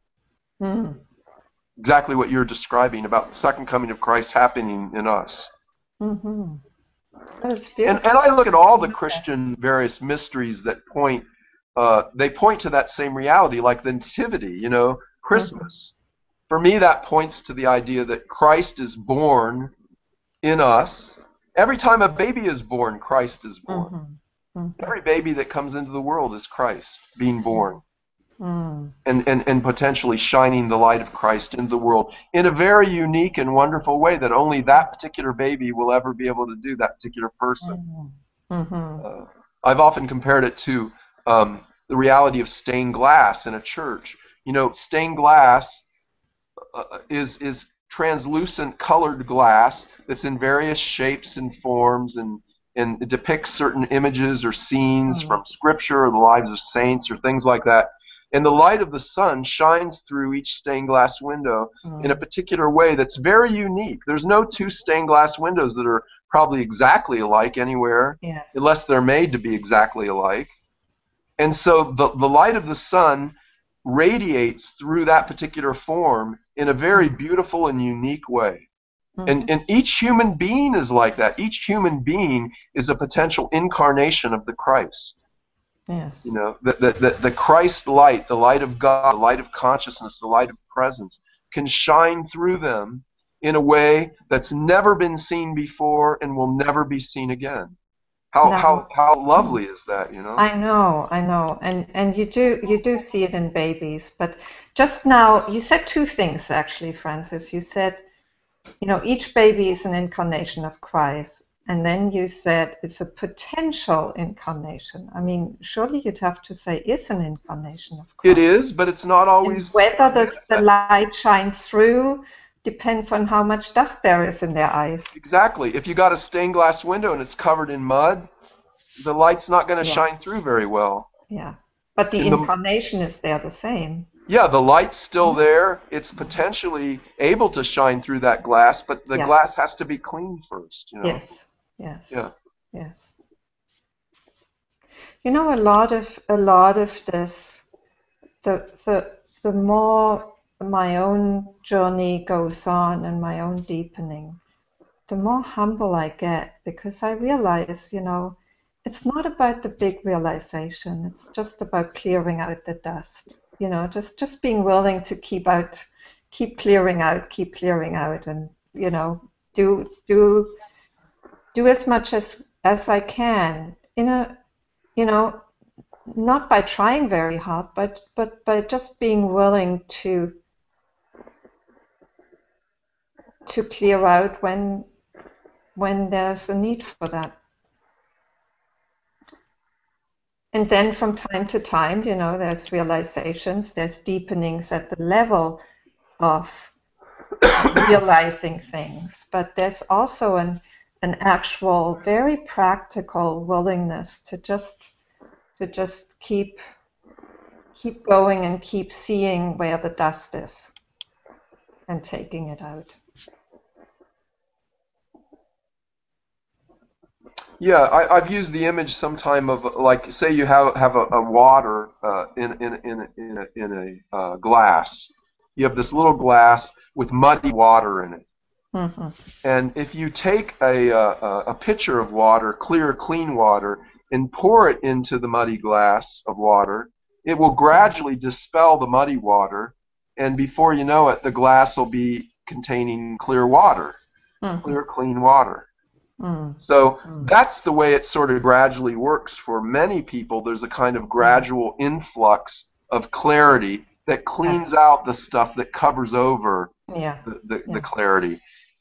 Mm. Exactly what you're describing about the second coming of Christ happening in us. Mm-hmm. Oh, it's And beautiful. I look at all the Christian various mysteries that they point to that same reality, like the Nativity, Mm-hmm. Christmas. For me, that points to the idea that Christ is born in us. Every time a baby is born, Christ is born. Mm-hmm. Mm-hmm. Every baby that comes into the world is Christ being born. Mm. And potentially shining the light of Christ into the world in a very unique and wonderful way that only that particular baby will ever be able to do, that particular person. Mm. Mm-hmm. Uh, I've often compared it to the reality of stained glass in a church. Stained glass is translucent colored glass that's in various shapes and forms and it depicts certain images or scenes from Scripture or the lives of saints or things like that. And the light of the sun shines through each stained glass window in a particular way that's very unique. There's no two stained glass windows that are probably exactly alike anywhere, unless they're made to be exactly alike. And so the light of the sun radiates through that particular form in a very beautiful and unique way. And each human being is like that. Each human being is a potential incarnation of the Christ. Yes. You know, the Christ light, the light of God, the light of consciousness, the light of presence, can shine through them in a way that's never been seen before and will never be seen again. How lovely is that, you know? I know, and you do see it in babies. But just now you said two things actually, Francis. You said, you know, each baby is an incarnation of Christ. And then you said it's a potential incarnation. I mean, surely you'd have to say is an incarnation of Christ. It is, but it's not always. And whether the light shines through depends on how much dust there is in their eyes. Exactly. If you got a stained glass window and it's covered in mud, the light's not going to shine through very well. Yeah. But the incarnation is there the same. Yeah, the light's still there. It's potentially able to shine through that glass, but the glass has to be cleaned first, you know? Yes. Yes. Yeah. Yes. You know, a lot of this, the more my own journey goes on and my own deepening, the more humble I get, because I realize, you know, it's not about the big realization. It's just about clearing out the dust. You know, just being willing to keep clearing out, and you know, do as much as I can in a, you know, not by trying very hard, but by just being willing to clear out when there's a need for that. And then from time to time, you know, there's realizations, there's deepenings at the level of realizing things, but there's also an actual, very practical willingness to just keep going and keep seeing where the dust is and taking it out. Yeah, I've used the image sometime of, like, say you have a water in a glass. You have this little glass with muddy water in it. Mm-hmm. And if you take a pitcher of water, clear, clean water, and pour it into the muddy glass of water, it will gradually dispel the muddy water, and before you know it, the glass will be containing clear water, clear, clean water. So that's the way it sort of gradually works for many people. There's a kind of gradual influx of clarity that cleans out the stuff that covers over the clarity.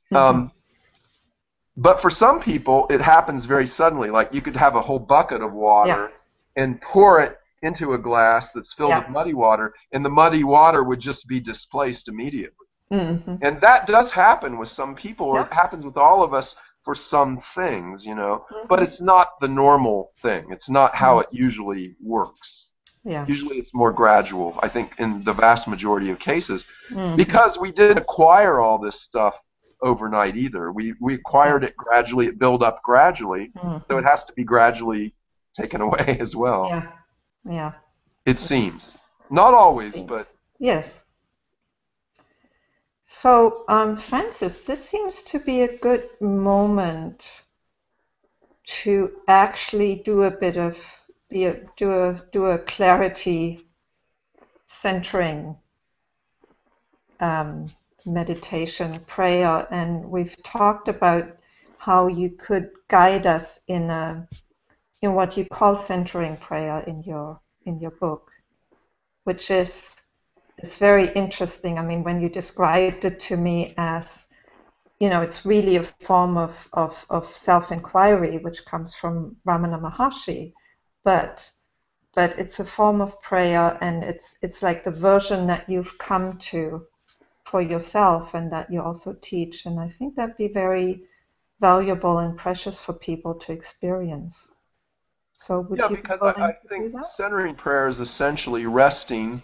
But for some people, it happens very suddenly. Like you could have a whole bucket of water and pour it into a glass that's filled with muddy water, and the muddy water would just be displaced immediately. And that does happen with some people, or it happens with all of us for some things, you know. But it's not the normal thing. It's not how it usually works. Usually it's more gradual, I think, in the vast majority of cases, because we didn't acquire all this stuff overnight either. We acquired it gradually, it built up gradually, so it has to be gradually taken away as well. It seems. Not always, but... Yes. So, Francis, this seems to be a good moment to actually do a bit of do a clarity centering meditation prayer, and we've talked about how you could guide us in what you call centering prayer in your book, which is, it's very interesting. I mean, when you described it to me as, you know, it's really a form of self-inquiry, which comes from Ramana Maharshi, but it's a form of prayer, and it's like the version that you've come to for yourself and that you also teach. And I think that'd be very valuable and precious for people to experience. So would Yeah, you be because I willing to think do that? centering prayer is essentially resting,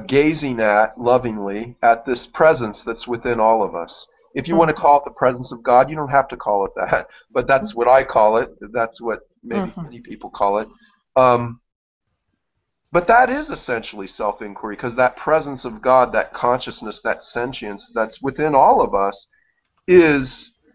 gazing at lovingly at this presence that's within all of us. If you want to Mm-hmm. call it the presence of God, you don't have to call it that, but that's what I call it. That's what maybe Mm-hmm. many people call it. Um, but that is essentially self-inquiry, because that presence of God, that consciousness, that sentience that's within all of us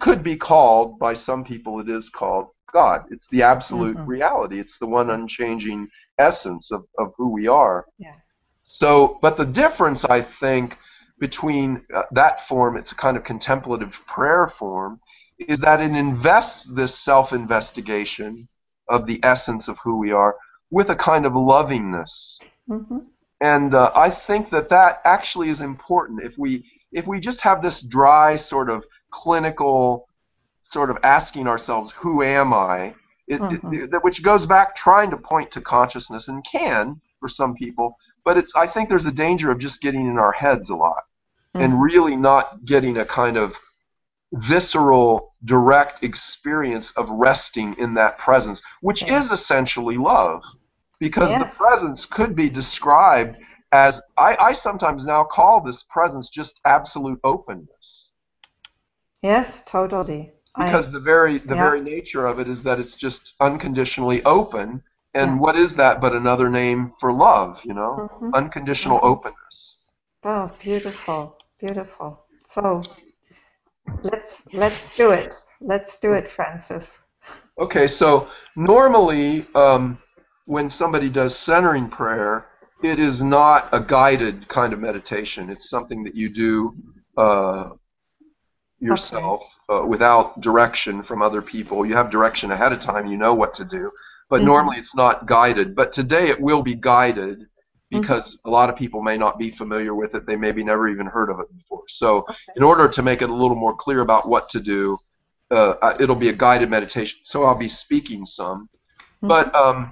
could be called, by some people it is called God. It's the absolute Mm-hmm. reality. It's the one Yeah. unchanging essence of who we are. Yeah. So, but the difference, I think, between that form, it's a kind of contemplative prayer form, is that it invests this self-investigation of the essence of who we are with a kind of lovingness. Mm-hmm. And I think that actually is important. If we just have this dry sort of clinical sort of asking ourselves, who am I? Mm-hmm. Which goes back trying to point to consciousness, and can for some people, but I think there's a danger of just getting in our heads a lot and Mm-hmm. really not getting a kind of visceral, direct experience of resting in that presence, which is Yes. essentially love. Because the Yes. presence could be described as, I sometimes now call this presence just absolute openness. Yes, totally. Because the very Yeah. nature of it is that it's just unconditionally open. Yeah. And what is that but another name for love, Mm-hmm. Unconditional Mm-hmm. openness. Oh, beautiful. Beautiful. So let's do it. Let's do it, Francis. Okay, so normally when somebody does centering prayer, it is not a guided kind of meditation. It's something that you do Okay. yourself without direction from other people. You have direction ahead of time, you know what to do, but Mm-hmm. normally it's not guided. But today it will be guided, Mm-hmm. because a lot of people may not be familiar with it. They maybe never even heard of it before. So Okay. in order to make it a little more clear about what to do, it'll be a guided meditation. So I'll be speaking some. Mm-hmm. But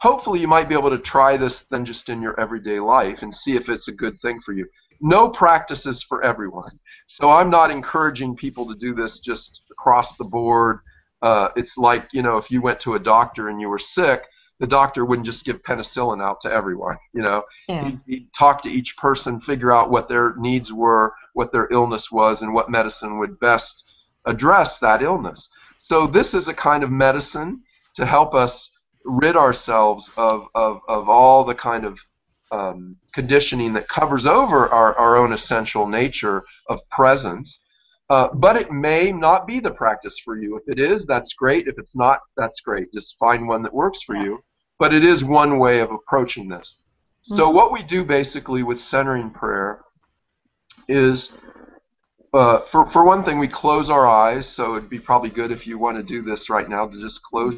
hopefully you might be able to try this then just in your everyday life and see if it's a good thing for you. No practice is for everyone. So I'm not encouraging people to do this just across the board. It's like, if you went to a doctor and you were sick, the doctor wouldn't just give penicillin out to everyone. Yeah. He'd talk to each person, figure out what their needs were, what their illness was, and what medicine would best address that illness. So this is a kind of medicine to help us rid ourselves of all the kind of conditioning that covers over our own essential nature of presence. But it may not be the practice for you. If it is, that's great. If it's not, that's great. Just find one that works for Yeah. you. But it is one way of approaching this. So Mm-hmm. what we do basically with centering prayer is, for one thing, we close our eyes. So it'd be probably good, if you want to do this right now, to just close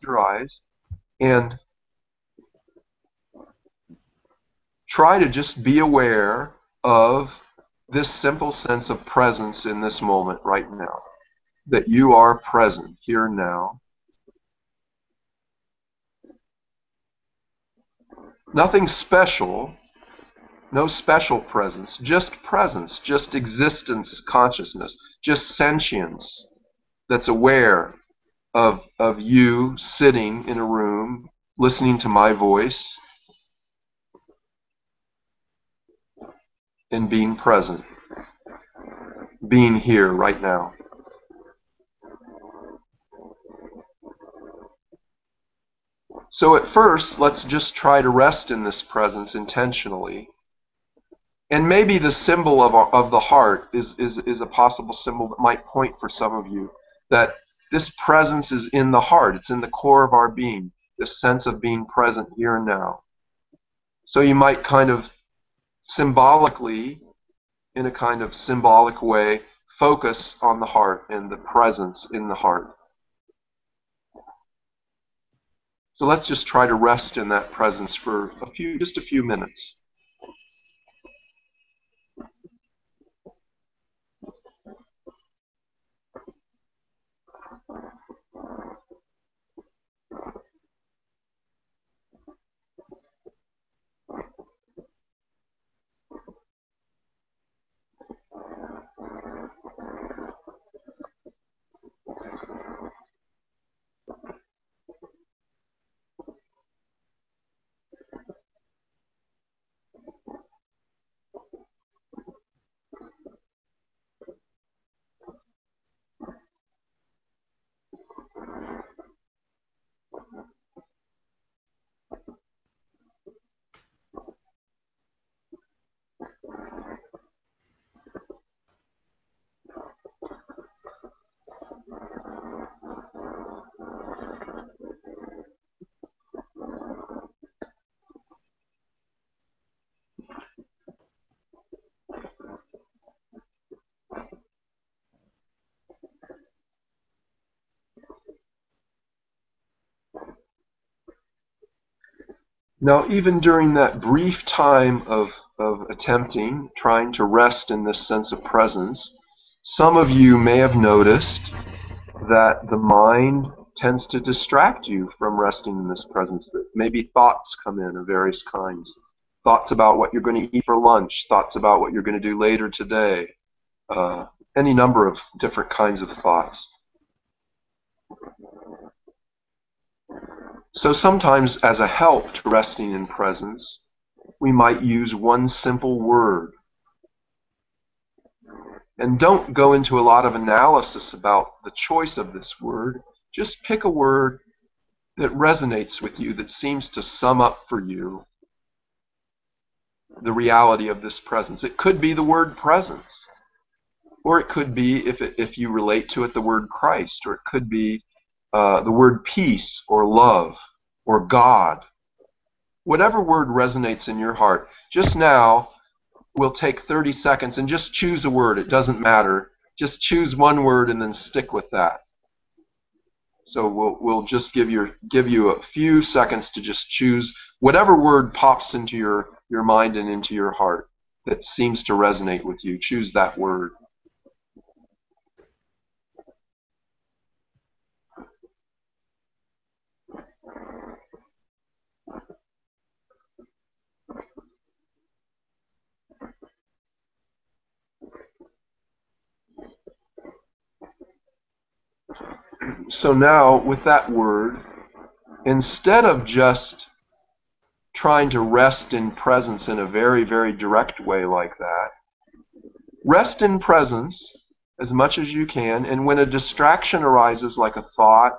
your eyes and try to just be aware of this simple sense of presence in this moment right now. That you are present here now. Nothing special, no special presence, just existence, consciousness, just sentience that's aware of you sitting in a room, listening to my voice, and being present, being here right now. So at first, let's just try to rest in this presence intentionally. And maybe the symbol of the heart is a possible symbol that might point for some of you, that this presence is in the heart. It's in the core of our being, this sense of being present here and now. So you might kind of symbolically, in a kind of symbolic way, focus on the heart and the presence in the heart. So let's just try to rest in that presence for just a few minutes. Now, even during that brief time of trying to rest in this sense of presence, some of you may have noticed that the mind tends to distract you from resting in this presence. That maybe thoughts come in of various kinds. Thoughts about what you're going to eat for lunch, thoughts about what you're going to do later today, any number of different kinds of thoughts. So sometimes as a help to resting in presence, we might use one simple word. And don't go into a lot of analysis about the choice of this word. Just pick a word that resonates with you, that seems to sum up for you the reality of this presence. It could be the word presence, or it could be, if you relate to it, the word Christ, or it could be the word peace, or love, or God. Whatever word resonates in your heart. Just now, we'll take 30 seconds and just choose a word. It doesn't matter. Just choose one word and then stick with that. So we'll just give you a few seconds to just choose whatever word pops into your mind and into your heart that seems to resonate with you. Choose that word. So now, with that word, instead of just trying to rest in presence in a very, very direct way like that, rest in presence as much as you can, and when a distraction arises like a thought,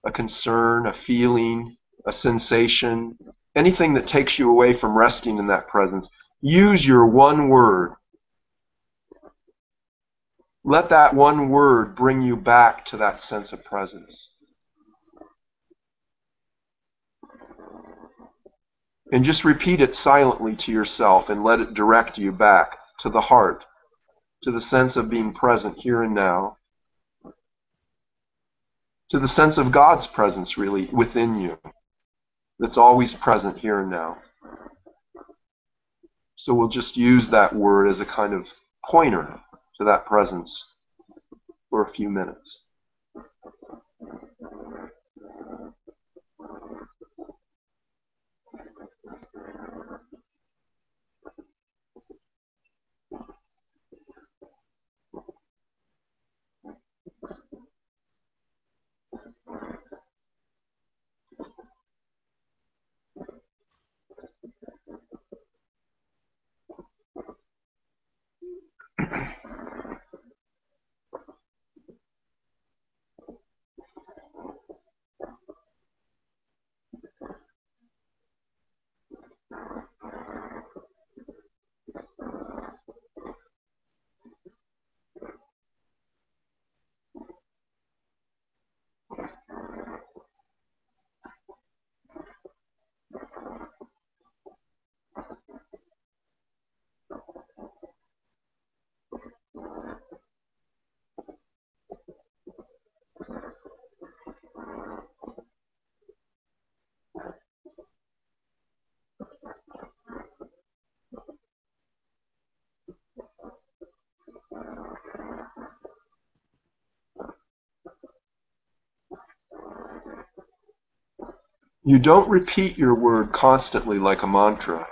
a concern, a feeling, a sensation, anything that takes you away from resting in that presence, use your one word. Let that one word bring you back to that sense of presence. And just repeat it silently to yourself and let it direct you back to the heart, to the sense of being present here and now, to the sense of God's presence really within you, that's always present here and now. So we'll just use that word as a kind of pointer to that presence for a few minutes. You don't repeat your word constantly like a mantra.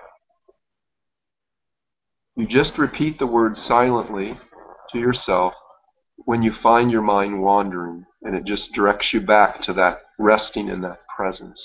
You just repeat the word silently to yourself when you find your mind wandering, and it just directs you back to that resting in that presence.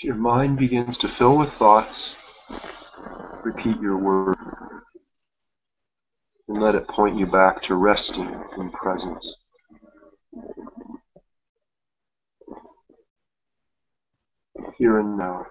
As your mind begins to fill with thoughts, repeat your word and let it point you back to resting in presence. Here and now.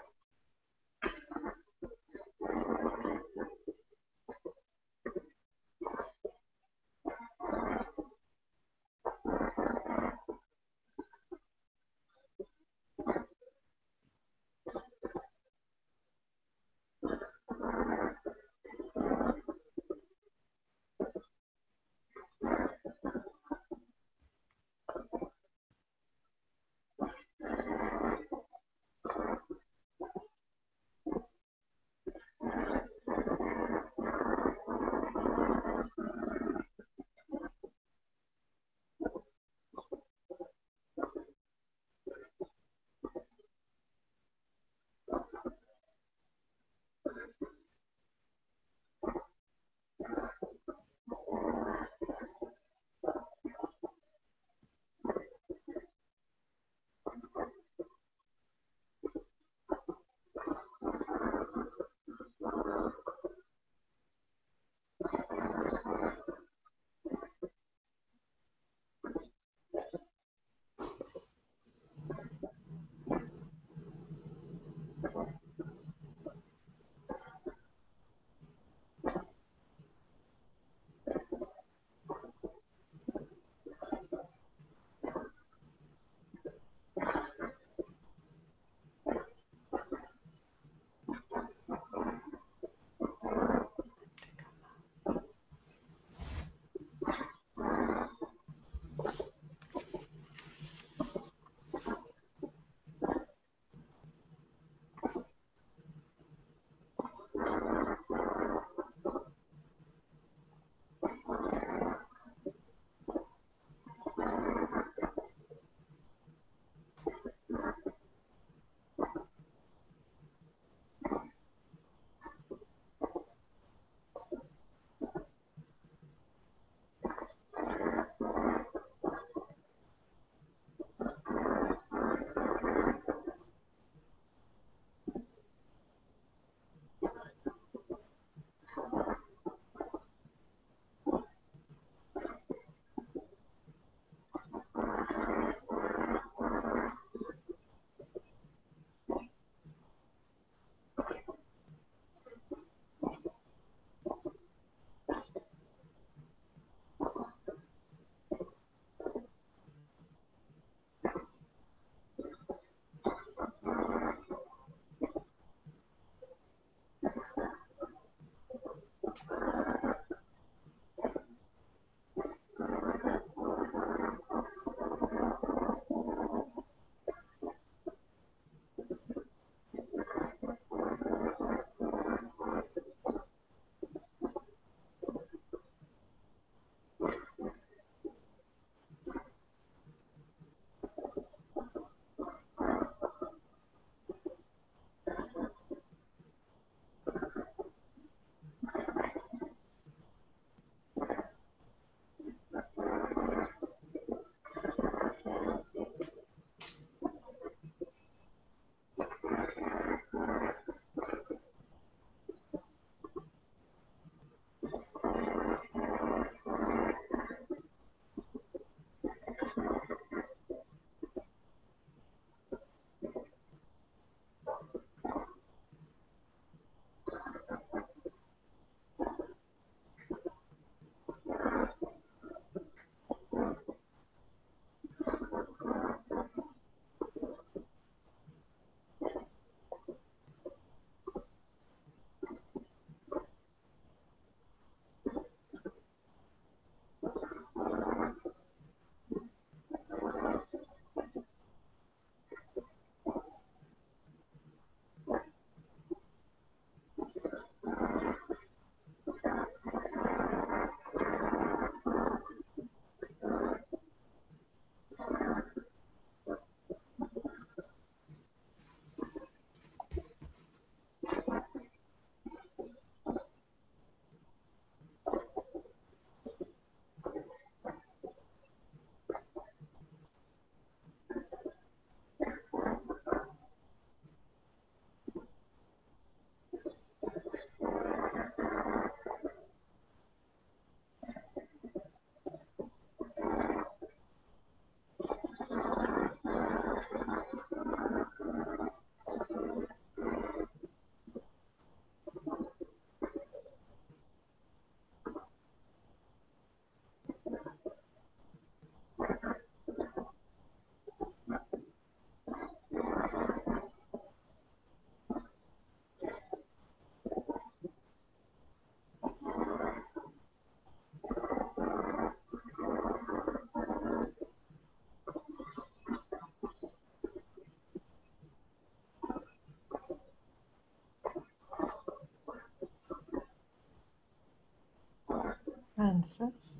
Francis.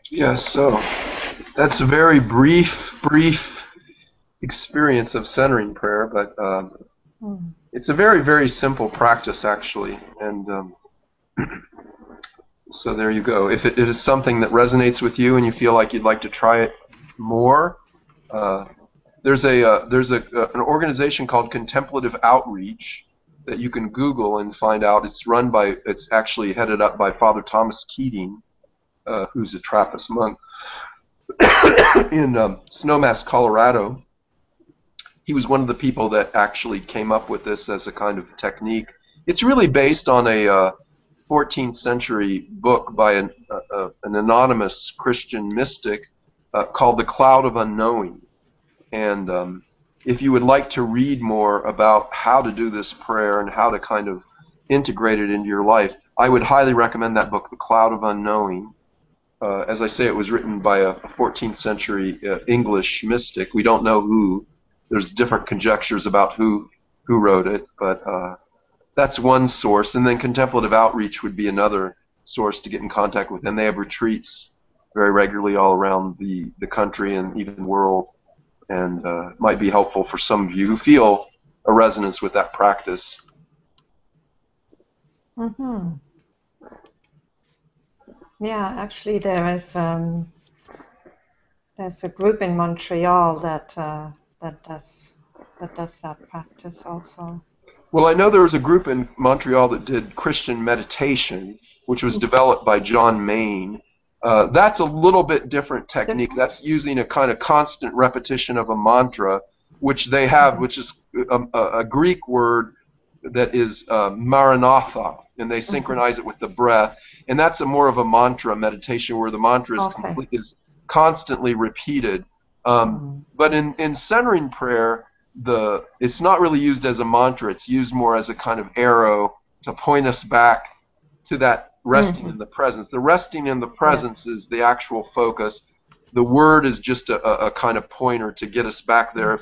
Yeah, so that's a very brief experience of centering prayer, but it's a very, very simple practice, actually. And so there you go. If it is something that resonates with you and you feel like you'd like to try it more, there's an organization called Contemplative Outreach that you can Google and find out. It's actually headed up by Father Thomas Keating, who's a Trappist monk in Snowmass, Colorado. He was one of the people that actually came up with this as a kind of technique. It's really based on a 14th century book by an anonymous Christian mystic called The Cloud of Unknowing. And if you would like to read more about how to do this prayer and how to kind of integrate it into your life, I would highly recommend that book, The Cloud of Unknowing. As I say, it was written by a 14th century English mystic. We don't know who. There's different conjectures about who wrote it, but that's one source. And then Contemplative Outreach would be another source to get in contact with. And they have retreats very regularly all around the country and even the world. And might be helpful for some of you who feel a resonance with that practice. Mm-hmm. Yeah, actually there's a group in Montreal that does that practice also. Well, I know there was a group in Montreal that did Christian meditation, which was developed by John Main. That's a little bit different technique. That's using a kind of constant repetition of a mantra, which they have, which is a Greek word that is Maranatha, and they synchronize it with the breath. And that's more of a mantra meditation where the mantra is constantly repeated. But in centering prayer, it's not really used as a mantra. It's used more as a kind of arrow to point us back to that resting in the presence. The resting in the presence is the actual focus. The word is just a kind of pointer to get us back there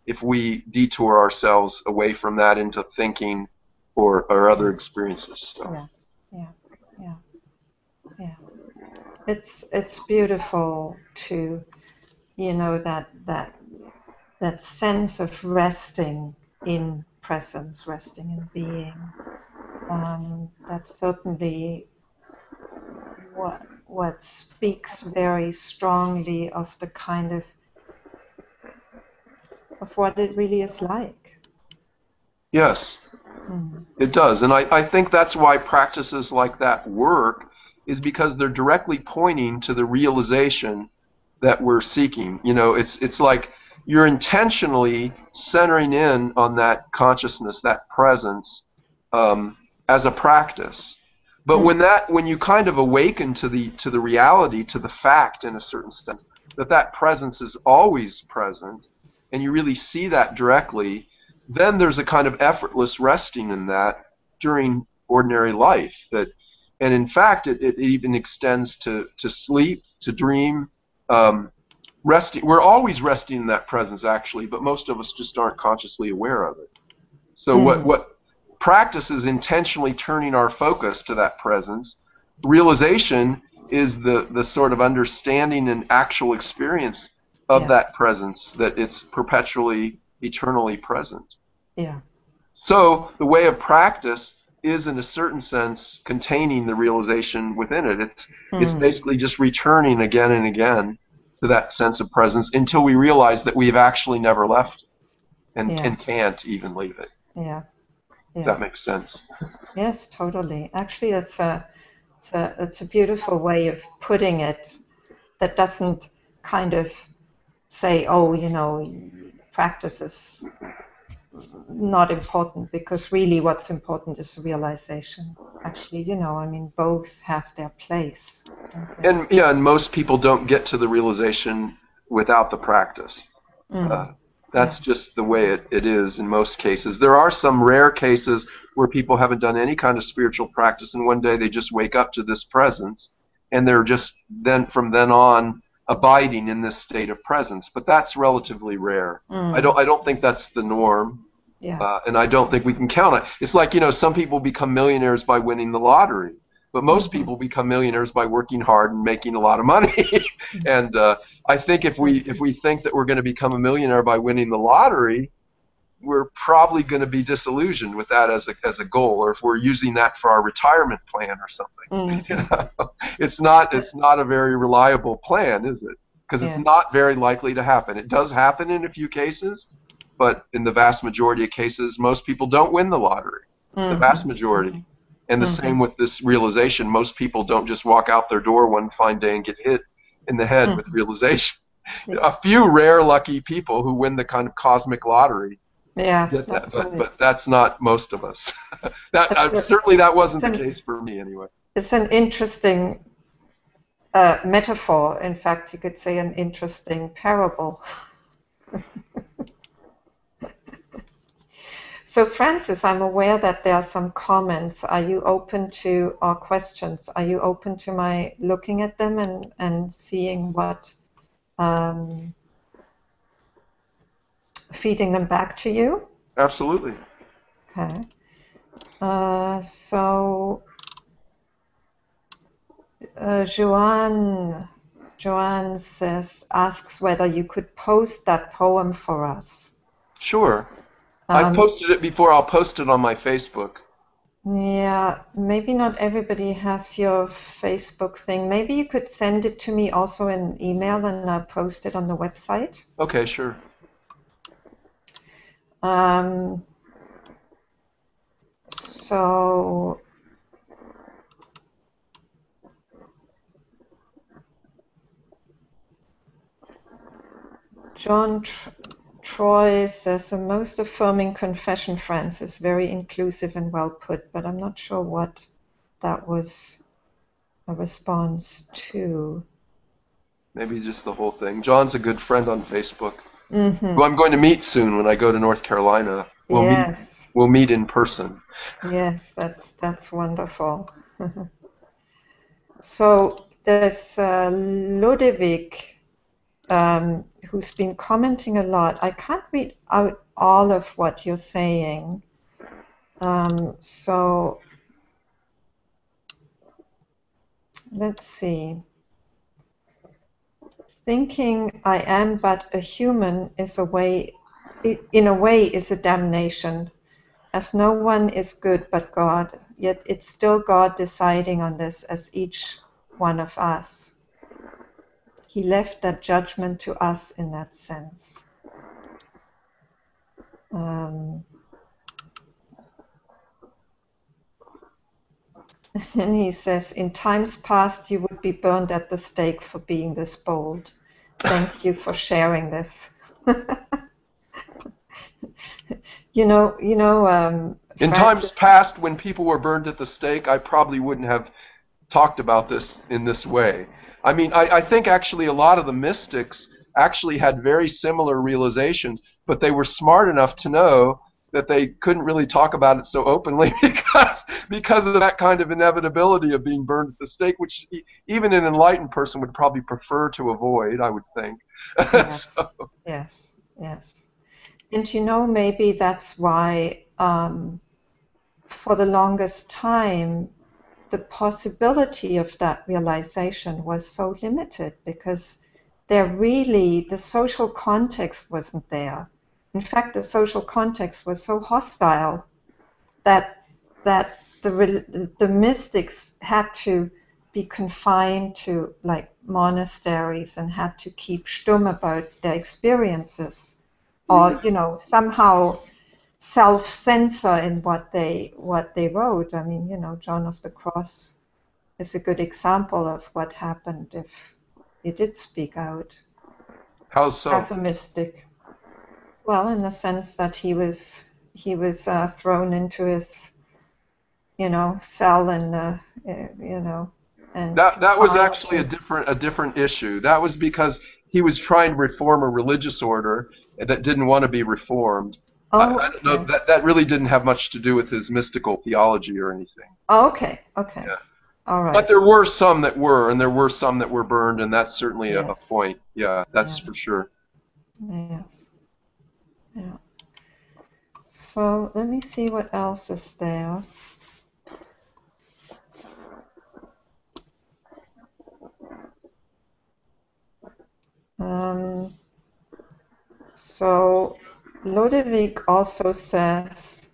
if we detour ourselves away from that into thinking or other experiences. So. Yeah. It's beautiful to, that sense of resting in presence, resting in being. That's certainly what speaks very strongly of the kind of what it really is like. Yes, it does. And I think that's why practices like that work, is because they're directly pointing to the realization that we're seeking. It's like you're intentionally centering in on that consciousness, that presence, as a practice. But when you kind of awaken to the reality, to the fact in a certain sense, that presence is always present, and you really see that directly, then there's a kind of effortless resting in that during ordinary life. And in fact, it even extends to sleep, to dream. Resting, we're always resting in that presence, actually, but most of us just aren't consciously aware of it. So what practice is intentionally turning our focus to that presence. Realization is the sort of understanding and actual experience of that presence, that it's perpetually, eternally present. Yeah. So the way of practice is, in a certain sense, containing the realization within it. It's basically just returning again and again to that sense of presence until we realize that we've actually never left and can't even leave it. Yeah. If that makes sense. Yes, totally. Actually, it's a beautiful way of putting it, that doesn't kind of say, practice is not important, because really what's important is realization. Actually, both have their place. And most people don't get to the realization without the practice. That's just the way it is in most cases. There are some rare cases where people haven't done any kind of spiritual practice, and one day they just wake up to this presence, and they're just from then on abiding in this state of presence. But that's relatively rare. I don't think that's the norm. And I don't think we can count on it. It's like, some people become millionaires by winning the lottery, but most people become millionaires by working hard and making a lot of money. And I think if we think that we're going to become a millionaire by winning the lottery, we're probably going to be disillusioned with that as a goal, or if we're using that for our retirement plan or something. It's not a very reliable plan, is it? Because it's not very likely to happen. It does happen in a few cases, but in the vast majority of cases, most people don't win the lottery. The vast majority. And the same with this realization. Most people don't just walk out their door one fine day and get hit in the head with realization. A few rare lucky people who win the kind of cosmic lottery. But that's not most of us. Certainly that wasn't the case for me anyway. It's an interesting metaphor. In fact, you could say an interesting parable. So, Francis, I'm aware that there are some comments. Are you open to, or questions? Are you open to my looking at them and seeing what, feeding them back to you? Absolutely. Okay. So, Joanne asks whether you could post that poem for us. Sure. I've posted it before. I'll post it on my Facebook. Yeah, maybe not everybody has your Facebook thing. Maybe you could send it to me also in email and I'll post it on the website. Okay, sure. So John Troy says, a most affirming confession, Francis, very inclusive and well put, but I'm not sure what that was a response to. Maybe just the whole thing. John's a good friend on Facebook, who I'm going to meet soon when I go to North Carolina. We'll meet in person. Yes, that's wonderful. So there's Ludovic, who's been commenting a lot. I can't read out all of what you're saying. So let's see. Thinking I am but a human is in a way is a damnation, as no one is good but God, yet it's still God deciding on this as each one of us. He left that judgment to us in that sense. And he says, in times past you would be burned at the stake for being this bold. Thank you for sharing this. In times past, when people were burned at the stake, I probably wouldn't have talked about this in this way. I mean, I think actually a lot of the mystics actually had very similar realizations, but they were smart enough to know that they couldn't really talk about it so openly because of that kind of inevitability of being burned at the stake, which even an enlightened person would probably prefer to avoid, I would think. Yes, yes. And maybe that's why for the longest time the possibility of that realization was so limited, because the social context wasn't there. In fact, the social context was so hostile that the mystics had to be confined to like monasteries and had to keep stum about their experiences, or somehow self-censor in what they wrote. I mean, John of the Cross is a good example of what happened if he did speak out. How so? As a mystic. Well, in the sense that he was thrown into his, cell and and that was actually a different issue. That was because he was trying to reform a religious order that didn't want to be reformed. I don't know, that really didn't have much to do with his mystical theology or anything. Oh, okay. Yeah. All right. But there were some that were, and there were some that were burned, and that's certainly a point. Yeah, that's for sure. Yes. Yeah. So let me see what else is there. So Ludwig also says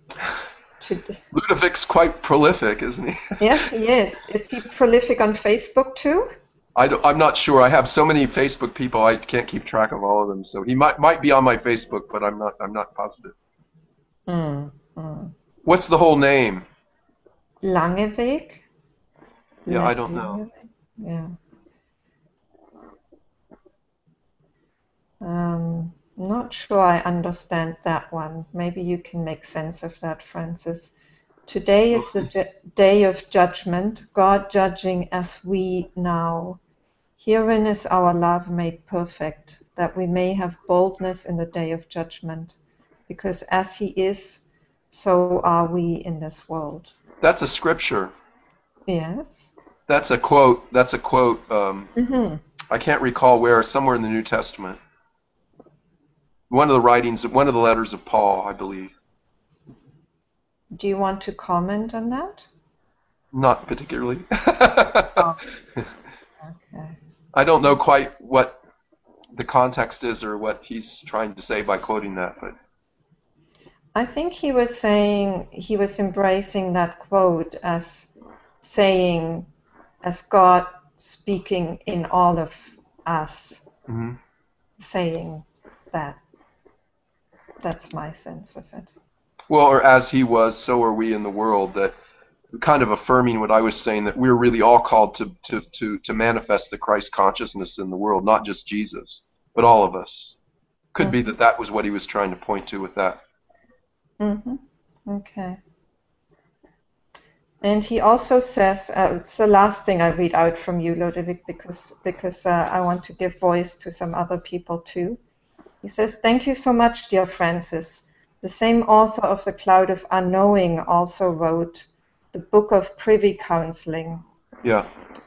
Ludovic's quite prolific, isn't he? Yes, he is. Is he prolific on Facebook too? I'm not sure. I have so many Facebook people, I can't keep track of all of them. So he might be on my Facebook, but I'm not positive. What's the whole name? Langeweg? Yeah, I don't know. Yeah. Not sure I understand that one. Maybe you can make sense of that, Francis. Today is the day of judgment, God judging as we now. Herein is our love made perfect, that we may have boldness in the day of judgment, because as he is, so are we in this world. That's a scripture. Yes. That's a quote. I can't recall where, somewhere in the New Testament. One of the letters of Paul, I believe. Do you want to comment on that? Not particularly. Oh. Okay. I don't know quite what the context is or what he's trying to say by quoting that, but I think he was saying, he was embracing that quote as saying, as God speaking in all of us, saying that. That's my sense of it. Well, or as he was, so are we in the world, that kind of affirming what I was saying, that we're really all called to manifest the Christ consciousness in the world, not just Jesus, but all of us. Could be that was what he was trying to point to with that. Okay. And he also says, it's the last thing I read out from you, Ludwig, because I want to give voice to some other people too. He says, thank you so much, dear Francis. The same author of The Cloud of Unknowing also wrote the Book of Privy Counseling,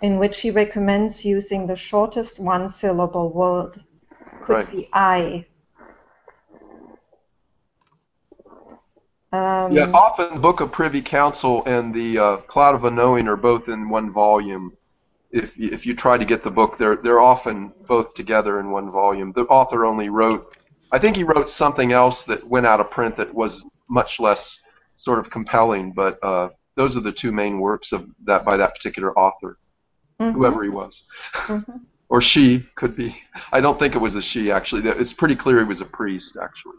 in which he recommends using the shortest one-syllable word. Could be I. Often the Book of Privy Council and the Cloud of Unknowing are both in one volume. If you try to get the book, they're often both together in one volume. The author only wrote, I think he wrote something else that went out of print that was much less sort of compelling, but those are the two main works of that by that particular author, whoever he was. Or she, could be. I don't think it was a she, actually. It's pretty clear he was a priest, actually.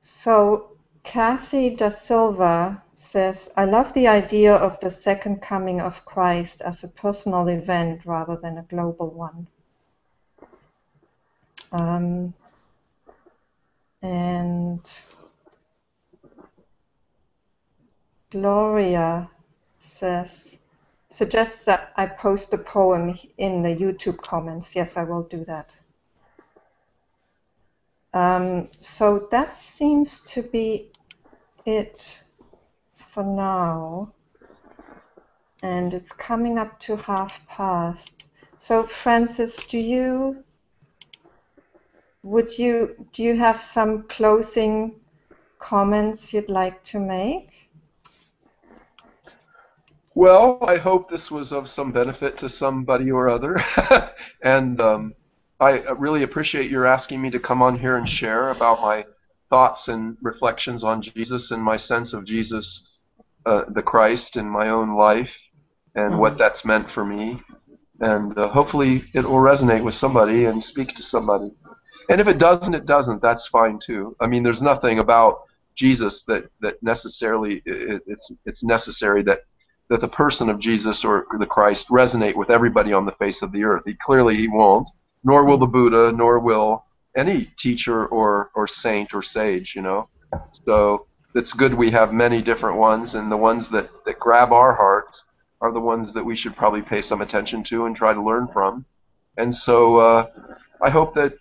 So Kathy Da Silva says, I love the idea of the second coming of Christ as a personal event rather than a global one. And Gloria suggests that I post the poem in the YouTube comments. Yes, I will do that. So that seems to be it for now. And it's coming up to past. So Francis, do you have some closing comments you'd like to make? Well, I hope this was of some benefit to somebody or other. And I really appreciate your asking me to come on here and share about my thoughts and reflections on Jesus and my sense of Jesus, the Christ, in my own life and what that's meant for me. And hopefully it will resonate with somebody and speak to somebody. And if it doesn't, it doesn't. That's fine too. I mean, there's nothing about Jesus that necessarily it's necessary that the person of Jesus or the Christ resonate with everybody on the face of the earth. He won't, nor will the Buddha, nor will any teacher or saint or sage, you know. So it's good we have many different ones, and the ones that grab our hearts are the ones that we should probably pay some attention to and try to learn from. And so I hope that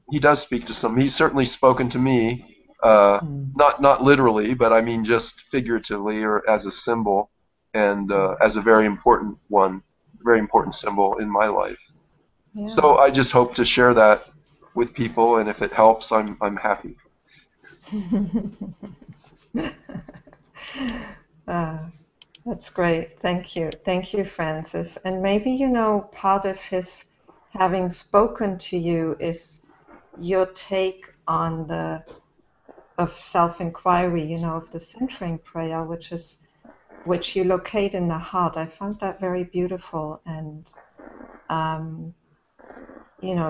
he does speak to some. He's certainly spoken to me, not literally, but I mean just figuratively or as a symbol, and as a very important symbol in my life. Yeah. So I just hope to share that with people, and if it helps, I'm happy. Ah, that's great. Thank you. Thank you, Francis. And maybe, part of his having spoken to you is your take on of self-inquiry, of the centering prayer, which you locate in the heart. I found that very beautiful, and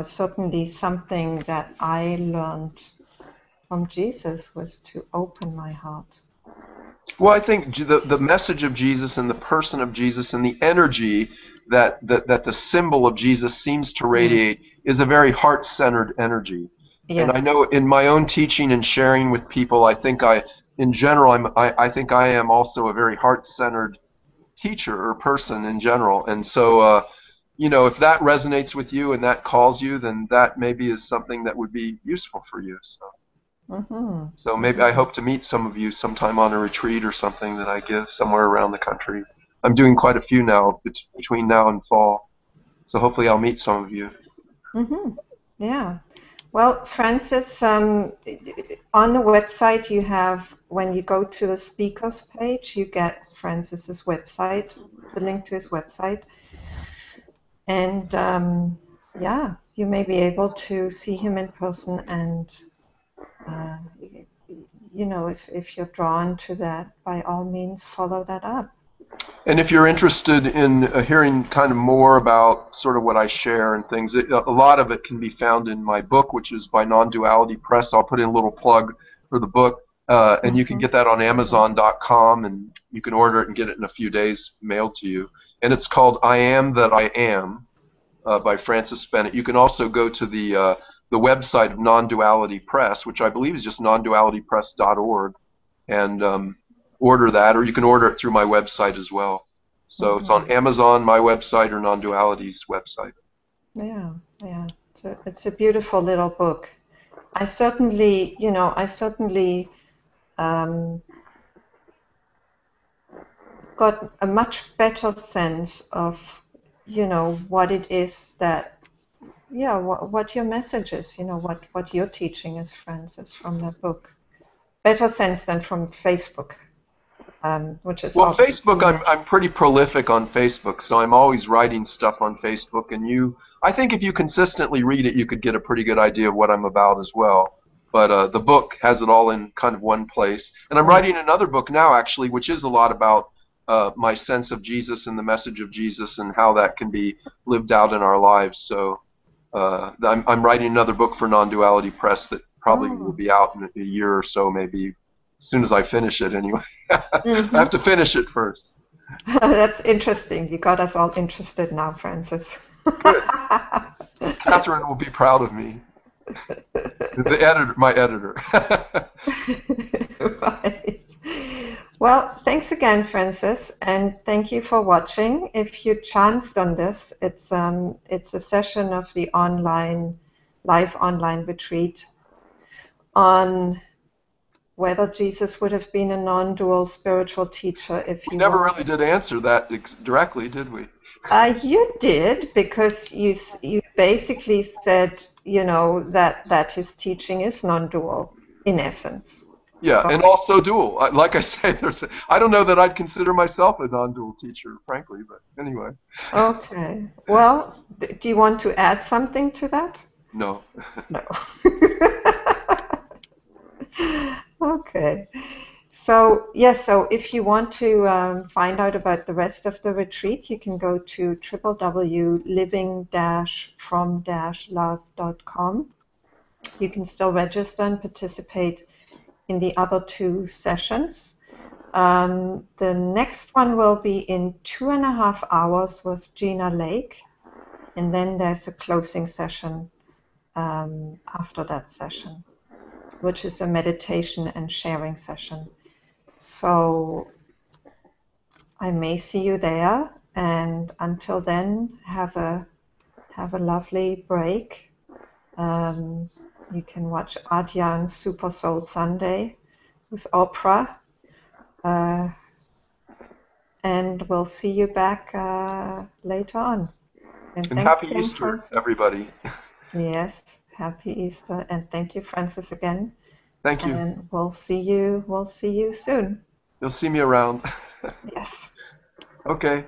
certainly something that I learned from Jesus was to open my heart. Well, I think the message of Jesus and the person of Jesus and the energy that the symbol of Jesus seems to radiate is a very heart-centered energy. Yes. And I know in my own teaching and sharing with people, I think in general, I think I am also a very heart-centered teacher or person in general. And so, if that resonates with you and that calls you, then that maybe is something that would be useful for you. So. So maybe I hope to meet some of you sometime on a retreat or something that I give somewhere around the country. I'm doing quite a few now between now and fall. So hopefully I'll meet some of you. Yeah. Well, Francis, on the website you have, when you go to the speakers page, you get Francis's website, the link to his website. And yeah, you may be able to see him in person, and if you're drawn to that, by all means, follow that up. And if you're interested in hearing kind of more about sort of what I share and things, a lot of it can be found in my book, which is by Nonduality Press. I'll put in a little plug for the book, and you can get that on Amazon.com, and you can order it and get it in a few days mailed to you. And it's called I Am That I Am by Francis Bennett. You can also go to the website of Nonduality Press, which I believe is just nondualitypress.org, and order that, or you can order it through my website as well. So it's on Amazon, my website, or Nonduality's website. Yeah. It's a beautiful little book. I certainly got a much better sense of, what it is that, what your message is, what your teaching is, Francis, from that book. Better sense than from Facebook. Which is Facebook, I'm pretty prolific on Facebook, so I'm always writing stuff on Facebook, and I think if you consistently read it, you could get a pretty good idea of what I'm about as well. But the book has it all in kind of one place. And I'm writing another book now, actually, which is a lot about my sense of Jesus and the message of Jesus and how that can be lived out in our lives. So I'm writing another book for Non-Duality Press that probably will be out in a year or so, maybe. As soon as I finish it, anyway. I have to finish it first. That's interesting. You got us all interested now, Francis. Good. Catherine will be proud of me. My editor. Right. Well, thanks again, Francis, and thank you for watching. If you chanced on this, it's a session of the live online retreat on whether Jesus would have been a non-dual spiritual teacher if he never really did answer that directly, did we? You did, because you basically said, that his teaching is non-dual in essence. Yeah, so, and also dual. Like I say, I don't know that I'd consider myself a non-dual teacher, frankly, but anyway. Okay. Well, do you want to add something to that? No. No. Okay. So, yes, so if you want to find out about the rest of the retreat, you can go to www.living-from-love.com. You can still register and participate in the other 2 sessions. The next one will be in 2.5 hours with Gina Lake, and then there's a closing session after that session, which is a meditation and sharing session. So I may see you there, and until then, have a lovely break. You can watch Adyan Super Soul Sunday with Oprah, and we'll see you back later on. And happy Easter, everybody. Yes, happy Easter, and thank you, Francis, again Thank you. and we'll see you soon. You'll see me around. Yes. Okay.